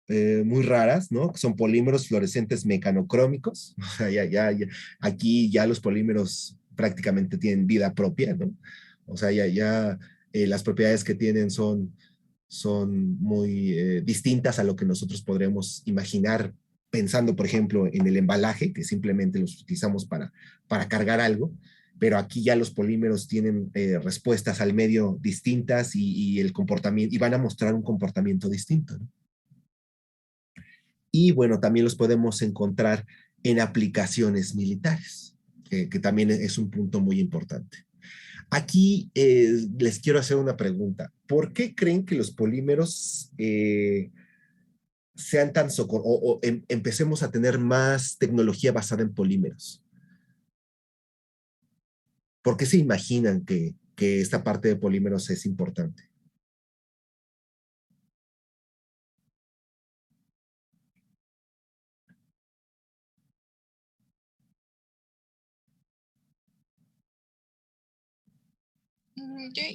raras, ¿no? Son polímeros fluorescentes mecanocrómicos. O sea, aquí ya los polímeros prácticamente tienen vida propia, ¿no? O sea, las propiedades que tienen son muy distintas a lo que nosotros podremos imaginar pensando, por ejemplo, en el embalaje, que simplemente los utilizamos para cargar algo, pero aquí ya los polímeros tienen respuestas al medio distintas y el comportamiento, y van a mostrar un comportamiento distinto, ¿no? Y bueno, también los podemos encontrar en aplicaciones militares. que también es un punto muy importante. Aquí les quiero hacer una pregunta. ¿Por qué creen que los polímeros sean tan empecemos a tener más tecnología basada en polímeros? ¿Por qué se imaginan que esta parte de polímeros es importante?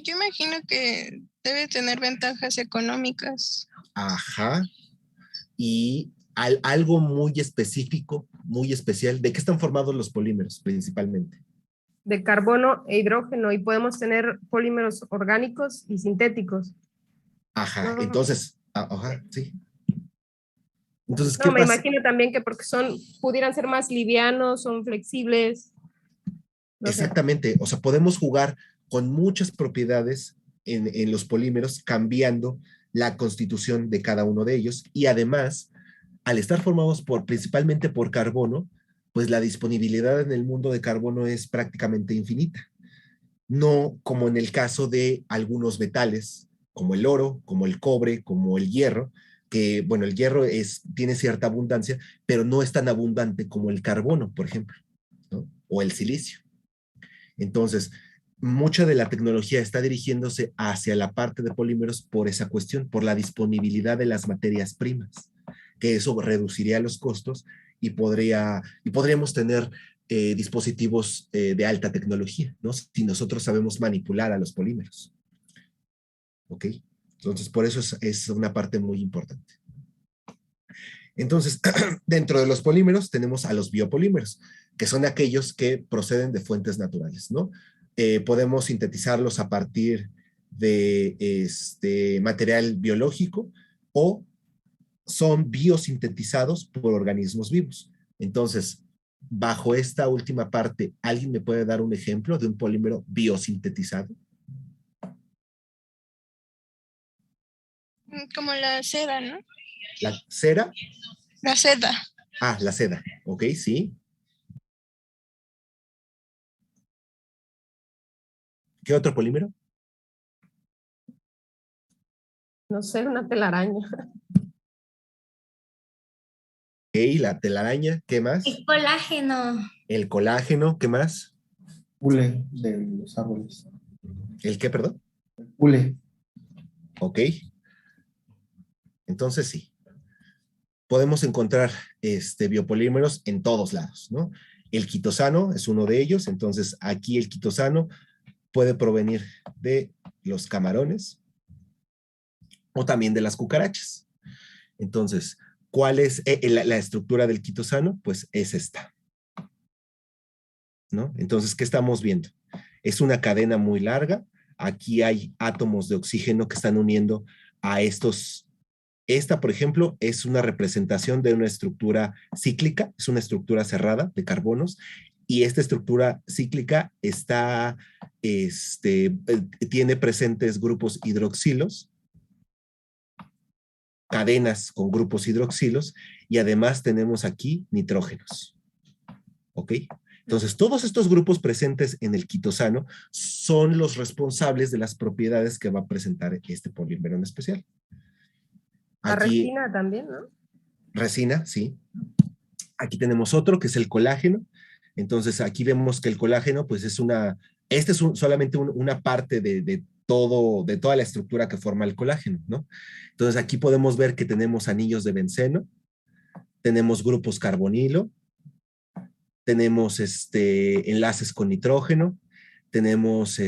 Yo imagino que debe tener ventajas económicas. Ajá. Y algo muy específico, muy especial. ¿De qué están formados los polímeros principalmente? De carbono e hidrógeno, y podemos tener polímeros orgánicos y sintéticos. Ajá, No, entonces, ajá, sí. Entonces, no, ¿qué me pasa? imagino también que porque pudieran ser más livianos, son flexibles. No sé. Exactamente, o sea, podemos jugar con muchas propiedades en los polímeros, cambiando la constitución de cada uno de ellos, y además, al estar formados principalmente por carbono, pues la disponibilidad en el mundo de carbono es prácticamente infinita. No como en el caso de algunos metales, como el oro, como el cobre, como el hierro, que, bueno, el hierro tiene cierta abundancia, pero no es tan abundante como el carbono, por ejemplo, ¿no? O el silicio. Entonces, mucha de la tecnología está dirigiéndose hacia la parte de polímeros por esa cuestión, por la disponibilidad de las materias primas, que eso reduciría los costos y podríamos tener dispositivos de alta tecnología, ¿no? Si nosotros sabemos manipular a los polímeros. ¿Ok? Entonces, por eso es una parte muy importante. Entonces, dentro de los polímeros tenemos a los biopolímeros, que son aquellos que proceden de fuentes naturales, ¿no? Podemos sintetizarlos a partir de material biológico o son biosintetizados por organismos vivos. Entonces, bajo esta última parte, ¿alguien me puede dar un ejemplo de un polímero biosintetizado? Como la seda, ¿no? ¿La cera? La seda. Ah, la seda. Ok, sí. ¿Qué otro polímero? No sé, una telaraña. Ok, la telaraña. ¿Qué más? El colágeno. El colágeno. ¿Qué más? Hule de los árboles. ¿El qué, perdón? Hule. Ok. Entonces sí. Podemos encontrar biopolímeros en todos lados, ¿no? El quitosano es uno de ellos. Entonces aquí el quitosano puede provenir de los camarones o también de las cucarachas. Entonces, ¿cuál es la estructura del quitosano? Pues es esta, ¿no? Entonces, ¿qué estamos viendo? Es una cadena muy larga. Aquí hay átomos de oxígeno que están uniendo a estos. Esta, por ejemplo, es una representación de una estructura cíclica, es una estructura cerrada de carbonos, y esta estructura cíclica tiene presentes grupos hidroxilos, cadenas con grupos hidroxilos, y además tenemos aquí nitrógenos. ¿Ok? Entonces, todos estos grupos presentes en el quitosano son los responsables de las propiedades que va a presentar este polímero en especial. La Aquí, resina también, ¿no? resina, sí. Aquí tenemos otro que es el colágeno. Entonces, aquí vemos que el colágeno, pues es solamente una parte de toda la estructura que forma el colágeno, ¿no? Entonces, aquí podemos ver que tenemos anillos de benceno, tenemos grupos carbonilo, tenemos enlaces con nitrógeno, tenemos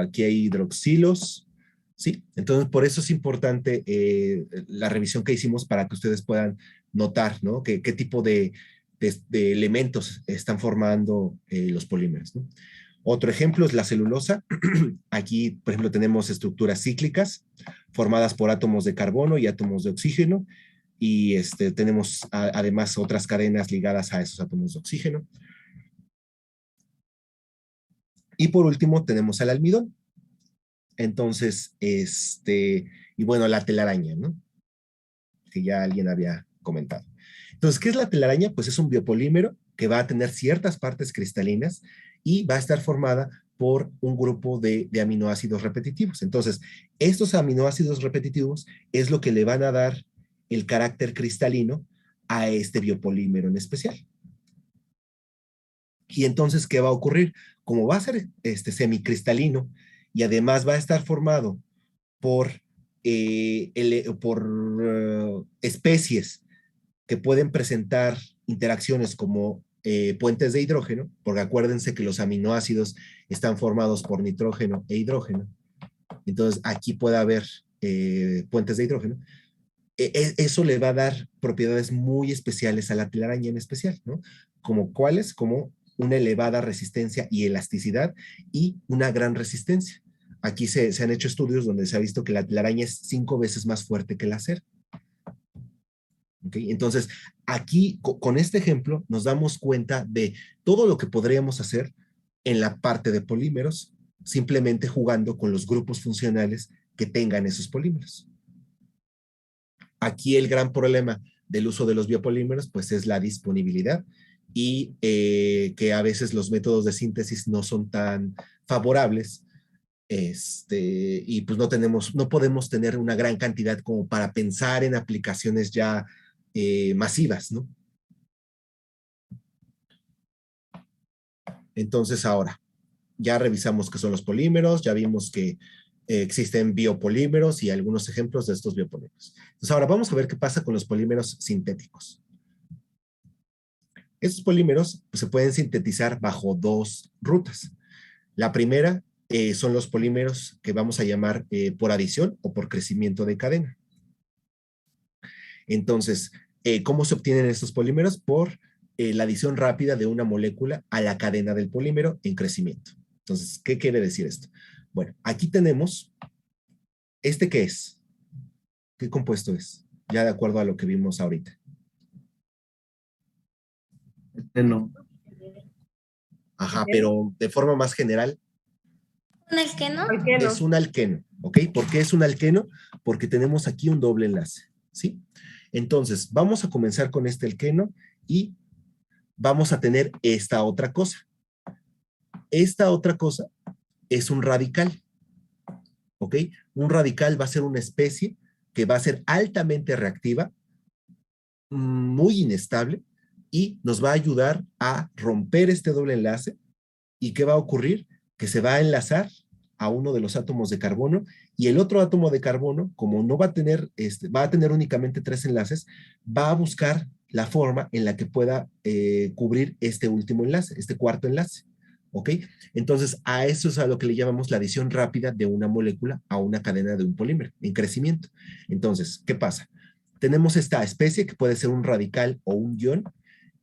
aquí hay hidroxilos, ¿sí? Entonces, por eso es importante la revisión que hicimos para que ustedes puedan notar, ¿no? Qué tipo de elementos están formando los polímeros, ¿no? Otro ejemplo es la celulosa. Aquí, por ejemplo, tenemos estructuras cíclicas formadas por átomos de carbono y átomos de oxígeno, y tenemos además otras cadenas ligadas a esos átomos de oxígeno. Y por último tenemos el almidón. Entonces, y bueno, la telaraña, ¿no? Que ya alguien había comentado. Entonces, ¿qué es la telaraña? Pues es un biopolímero que va a tener ciertas partes cristalinas y va a estar formada por un grupo de aminoácidos repetitivos. Entonces, estos aminoácidos repetitivos es lo que le van a dar el carácter cristalino a este biopolímero en especial. Y entonces, ¿qué va a ocurrir? Como va a ser semicristalino y además va a estar formado por especies que pueden presentar interacciones como puentes de hidrógeno, porque acuérdense que los aminoácidos están formados por nitrógeno e hidrógeno. Entonces, aquí puede haber puentes de hidrógeno. Eso le va a dar propiedades muy especiales a la telaraña en especial, ¿no? Como cuáles, como una elevada resistencia y elasticidad y una gran resistencia. Aquí se han hecho estudios donde se ha visto que la telaraña es 5 veces más fuerte que el acero. ¿Okay? Entonces, aquí con este ejemplo nos damos cuenta de todo lo que podríamos hacer en la parte de polímeros, simplemente jugando con los grupos funcionales que tengan esos polímeros. Aquí el gran problema del uso de los biopolímeros pues es la disponibilidad y que a veces los métodos de síntesis no son tan favorables y pues no podemos tener una gran cantidad como para pensar en aplicaciones ya masivas, ¿no? Entonces ahora, ya revisamos qué son los polímeros, ya vimos que existen biopolímeros y algunos ejemplos de estos biopolímeros. Entonces ahora vamos a ver qué pasa con los polímeros sintéticos. Estos polímeros pues, se pueden sintetizar bajo 2 rutas. La primera son los polímeros que vamos a llamar por adición o por crecimiento de cadena. Entonces, ¿cómo se obtienen estos polímeros? Por la adición rápida de una molécula a la cadena del polímero en crecimiento. Entonces, ¿qué quiere decir esto? Bueno, aquí tenemos, ¿qué es? ¿Qué compuesto es? Ya de acuerdo a lo que vimos ahorita. No. Ajá, pero de forma más general. ¿Un alqueno? Es un alqueno, ¿ok? ¿Por qué es un alqueno? Porque tenemos aquí un doble enlace, ¿sí? Entonces, vamos a comenzar con este alqueno y vamos a tener esta otra cosa. Esta otra cosa es un radical, ¿ok? Un radical va a ser una especie que va a ser altamente reactiva, muy inestable, y nos va a ayudar a romper este doble enlace. ¿Y qué va a ocurrir? Que se va a enlazar a uno de los átomos de carbono y el otro átomo de carbono, como no va a tener, va a tener únicamente 3 enlaces, va a buscar la forma en la que pueda cubrir este último enlace, este cuarto enlace. ¿Ok? Entonces, a eso es a lo que le llamamos la adición rápida de una molécula a una cadena de un polímero en crecimiento. Entonces, ¿qué pasa? Tenemos esta especie que puede ser un radical o un ion,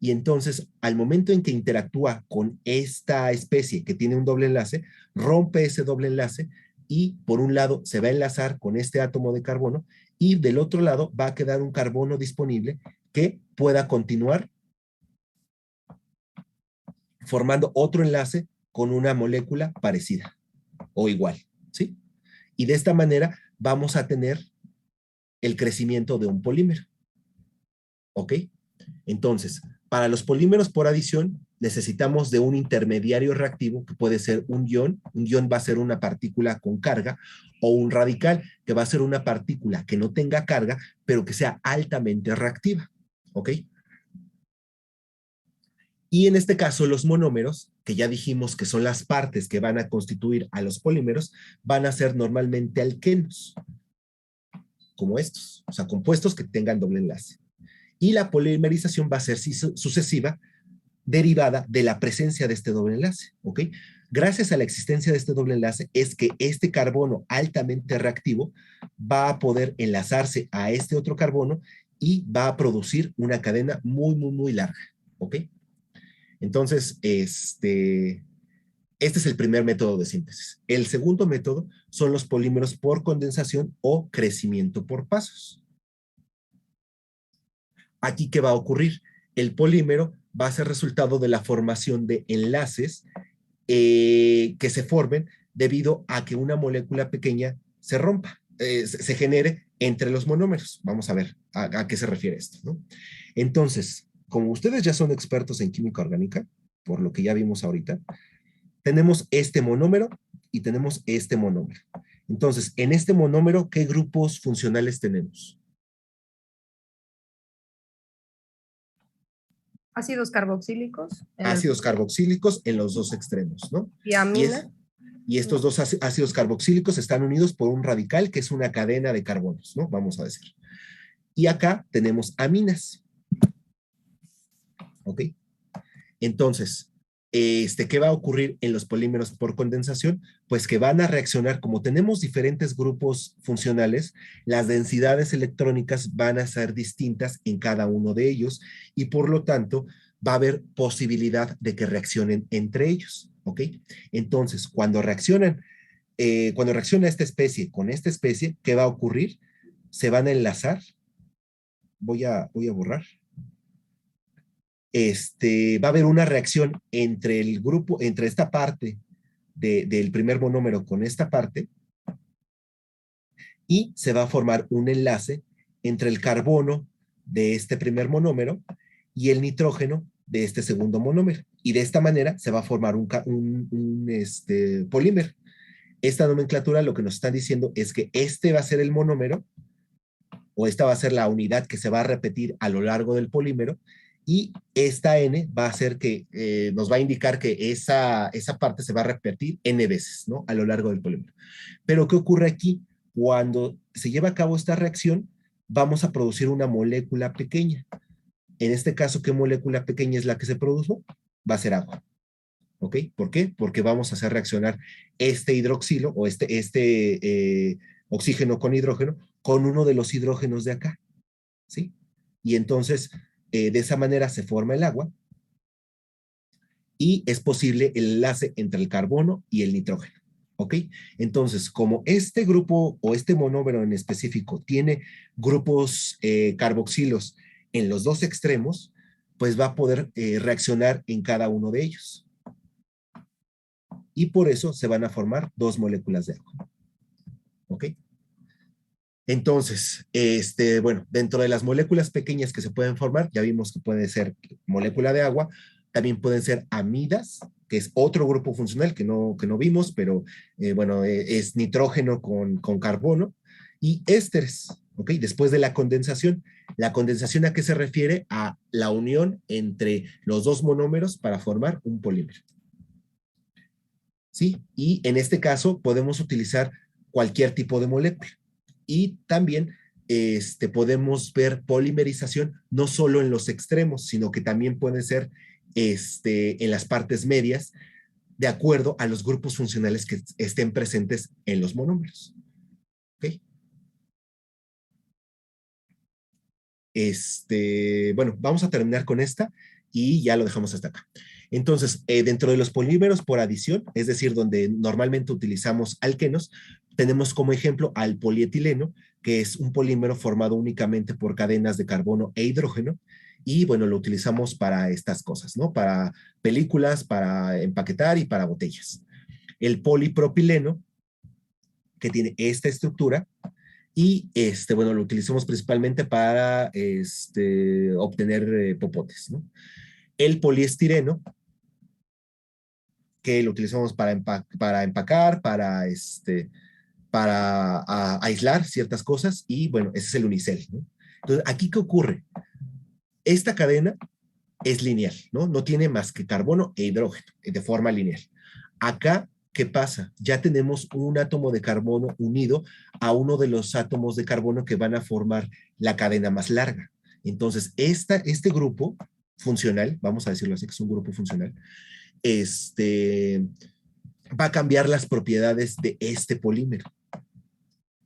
y entonces al momento en que interactúa con esta especie que tiene un doble enlace, rompe ese doble enlace y por un lado se va a enlazar con este átomo de carbono y del otro lado va a quedar un carbono disponible que pueda continuar formando otro enlace con una molécula parecida o igual, ¿sí? Y de esta manera vamos a tener el crecimiento de un polímero, ¿ok? Entonces, para los polímeros por adición, necesitamos de un intermediario reactivo que puede ser un ion. Un ion va a ser una partícula con carga, o un radical que va a ser una partícula que no tenga carga, pero que sea altamente reactiva, ¿ok? Y en este caso, los monómeros, que ya dijimos que son las partes que van a constituir a los polímeros, van a ser normalmente alquenos, como estos, o sea, compuestos que tengan doble enlace. Y la polimerización va a ser sucesiva, derivada de la presencia de este doble enlace, ¿ok? Gracias a la existencia de este doble enlace es que este carbono altamente reactivo va a poder enlazarse a este otro carbono y va a producir una cadena muy, muy, muy larga, ¿ok? Entonces, este es el primer método de síntesis. El segundo método son los polímeros por condensación o crecimiento por pasos. Aquí, ¿qué va a ocurrir? El polímero va a ser resultado de la formación de enlaces que se formen debido a que una molécula pequeña se rompa, se genere entre los monómeros. Vamos a ver a qué se refiere esto, ¿no? Entonces, como ustedes ya son expertos en química orgánica, por lo que ya vimos ahorita, tenemos este monómero y tenemos este monómero. Entonces, en este monómero, ¿qué grupos funcionales tenemos? Ácidos carboxílicos. Ácidos carboxílicos en los dos extremos, ¿no? Y amina. Y estos dos ácidos carboxílicos están unidos por un radical que es una cadena de carbonos, ¿no? Vamos a decir. Y acá tenemos aminas. ¿Ok? Entonces, ¿qué va a ocurrir en los polímeros por condensación? Pues que van a reaccionar, como tenemos diferentes grupos funcionales, las densidades electrónicas van a ser distintas en cada uno de ellos y por lo tanto va a haber posibilidad de que reaccionen entre ellos, ¿ok? Entonces, cuando reacciona esta especie con esta especie, ¿qué va a ocurrir? Se van a enlazar. Voy a borrar. Va a haber una reacción entre el grupo, entre esta parte del primer monómero con esta parte, y se va a formar un enlace entre el carbono de este primer monómero y el nitrógeno de este segundo monómero. Y de esta manera se va a formar un polímero. Esta nomenclatura lo que nos está diciendo es que este va a ser el monómero, o esta va a ser la unidad que se va a repetir a lo largo del polímero, y esta N va a hacer que nos va a indicar que esa parte se va a repetir N veces, ¿no? A lo largo del polímero. Pero ¿qué ocurre aquí? Cuando se lleva a cabo esta reacción, vamos a producir una molécula pequeña. En este caso, ¿qué molécula pequeña es la que se produjo? Va a ser agua. ¿Ok? ¿Por qué? Porque vamos a hacer reaccionar este hidroxilo o este oxígeno con hidrógeno con uno de los hidrógenos de acá. ¿Sí? Y entonces, de esa manera se forma el agua y es posible el enlace entre el carbono y el nitrógeno. ¿Ok? Entonces, como este grupo o este monómero en específico tiene grupos carboxilos en los dos extremos, pues va a poder reaccionar en cada uno de ellos. Y por eso se van a formar dos moléculas de agua. ¿Ok? Entonces, bueno, dentro de las moléculas pequeñas que se pueden formar, ya vimos que puede ser molécula de agua, también pueden ser amidas, que es otro grupo funcional que no vimos, pero bueno, es nitrógeno con carbono, y ésteres, ¿ok? Después de la condensación. ¿La condensación a qué se refiere? A la unión entre los dos monómeros para formar un polímero. ¿Sí? Y en este caso podemos utilizar cualquier tipo de molécula. Y también podemos ver polimerización no solo en los extremos, sino que también puede ser en las partes medias, de acuerdo a los grupos funcionales que estén presentes en los monómeros. ¿Ok? Bueno, vamos a terminar con esta y ya lo dejamos hasta acá. Entonces, dentro de los polímeros por adición, es decir, donde normalmente utilizamos alquenos, tenemos como ejemplo al polietileno, que es un polímero formado únicamente por cadenas de carbono e hidrógeno, y bueno, lo utilizamos para estas cosas, ¿no? Para películas, para empaquetar y para botellas. El polipropileno, que tiene esta estructura, y bueno, lo utilizamos principalmente para obtener popotes, ¿no? El poliestireno, que lo utilizamos para empacar, para aislar ciertas cosas, y bueno, ese es el unicel, ¿no? Entonces, ¿aquí qué ocurre? Esta cadena es lineal, ¿no? No tiene más que carbono e hidrógeno de forma lineal. Acá, ¿qué pasa? Ya tenemos un átomo de carbono unido a uno de los átomos de carbono que van a formar la cadena más larga. Entonces, este grupo funcional, vamos a decirlo así, que es un grupo funcional, va a cambiar las propiedades de este polímero.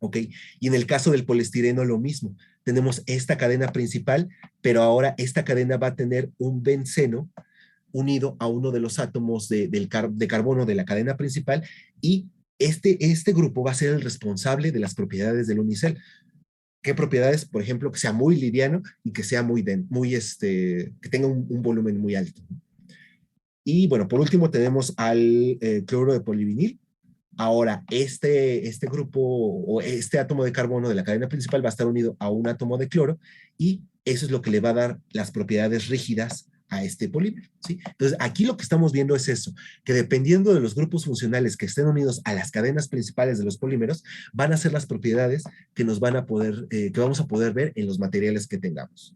¿Ok? Y en el caso del poliestireno lo mismo. Tenemos esta cadena principal, pero ahora esta cadena va a tener un benceno unido a uno de los átomos de carbono de la cadena principal, y este grupo va a ser el responsable de las propiedades del unicel. ¿Qué propiedades? Por ejemplo, que sea muy liviano y que sea que tenga un volumen muy alto. Y bueno, por último tenemos al cloro de polivinil. Ahora, este grupo o este átomo de carbono de la cadena principal va a estar unido a un átomo de cloro, y eso es lo que le va a dar las propiedades rígidas a este polímero, ¿sí? Entonces, aquí lo que estamos viendo es eso, que dependiendo de los grupos funcionales que estén unidos a las cadenas principales de los polímeros, van a ser las propiedades que nos van a poder, que vamos a poder ver en los materiales que tengamos.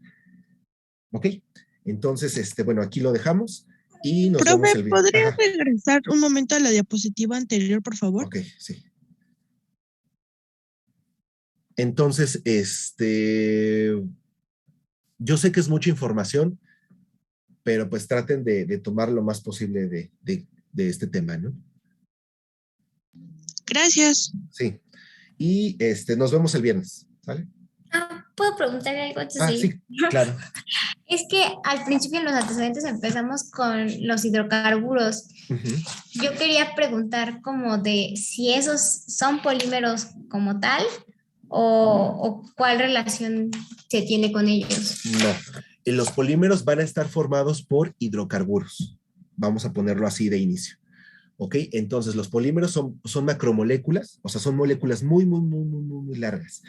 ¿Ok? Entonces, bueno, aquí lo dejamos y nos vemos Profe, el video. ¿podría Ajá. regresar un momento a la diapositiva anterior, por favor? Ok, sí. Entonces, yo sé que es mucha información, pero pues traten de tomar lo más posible de este tema, ¿no? Gracias. Sí. Y nos vemos el viernes, ¿sale? ¿Puedo preguntarle algo antes de ir? Sí, claro. Es que al principio en los antecedentes empezamos con los hidrocarburos. Yo quería preguntar como de si esos son polímeros como tal o cuál relación se tiene con ellos. No. Los polímeros van a estar formados por hidrocarburos. Vamos a ponerlo así de inicio. ¿Ok? Entonces, los polímeros son macromoléculas, o sea, son moléculas muy, muy, muy, muy, muy largas.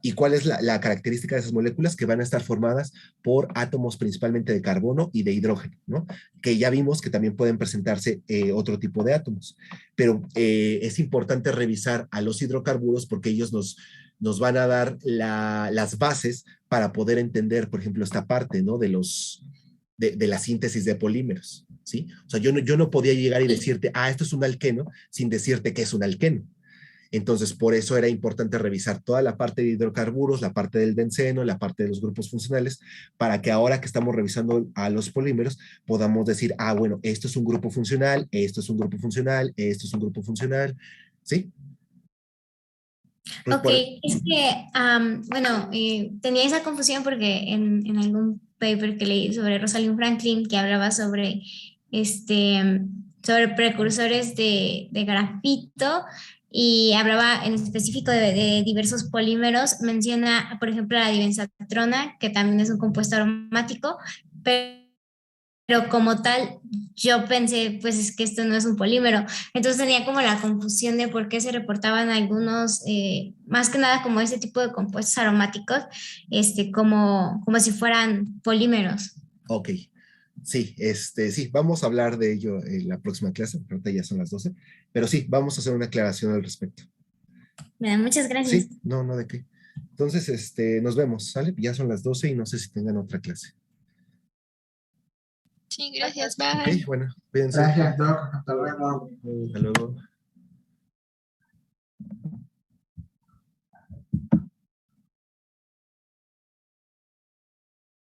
¿Y cuál es la característica de esas moléculas? Que van a estar formadas por átomos principalmente de carbono y de hidrógeno, ¿no? Que ya vimos que también pueden presentarse otro tipo de átomos. Pero es importante revisar a los hidrocarburos porque ellos nos van a dar las bases para poder entender, por ejemplo, esta parte, ¿no? De la síntesis de polímeros, ¿sí? O sea, yo no podía llegar y decirte, esto es un alqueno, sin decirte que es un alqueno. Entonces, por eso era importante revisar toda la parte de hidrocarburos, la parte del benceno, la parte de los grupos funcionales, para que ahora que estamos revisando a los polímeros, podamos decir, bueno, esto es un grupo funcional, esto es un grupo funcional, esto es un grupo funcional, ¿sí? Ok, es que, bueno, tenía esa confusión porque en algún paper que leí sobre Rosalind Franklin, que hablaba sobre, sobre precursores de grafito, y hablaba en específico de diversos polímeros, menciona, por ejemplo, la dibenzatrona, que también es un compuesto aromático, pero como tal, yo pensé, pues es que esto no es un polímero. Entonces tenía como la confusión de por qué se reportaban algunos, más que nada como ese tipo de compuestos aromáticos, como si fueran polímeros. Ok. Sí, sí, vamos a hablar de ello en la próxima clase, ahorita ya son las 12, pero sí, vamos a hacer una aclaración al respecto. Muchas gracias. Sí, no, de qué. Entonces, nos vemos, ¿sale? Ya son las 12 y no sé si tengan otra clase. Sí, gracias, bye. Ok, bueno, cuídense. Gracias, Doc. Hasta luego. Hasta luego.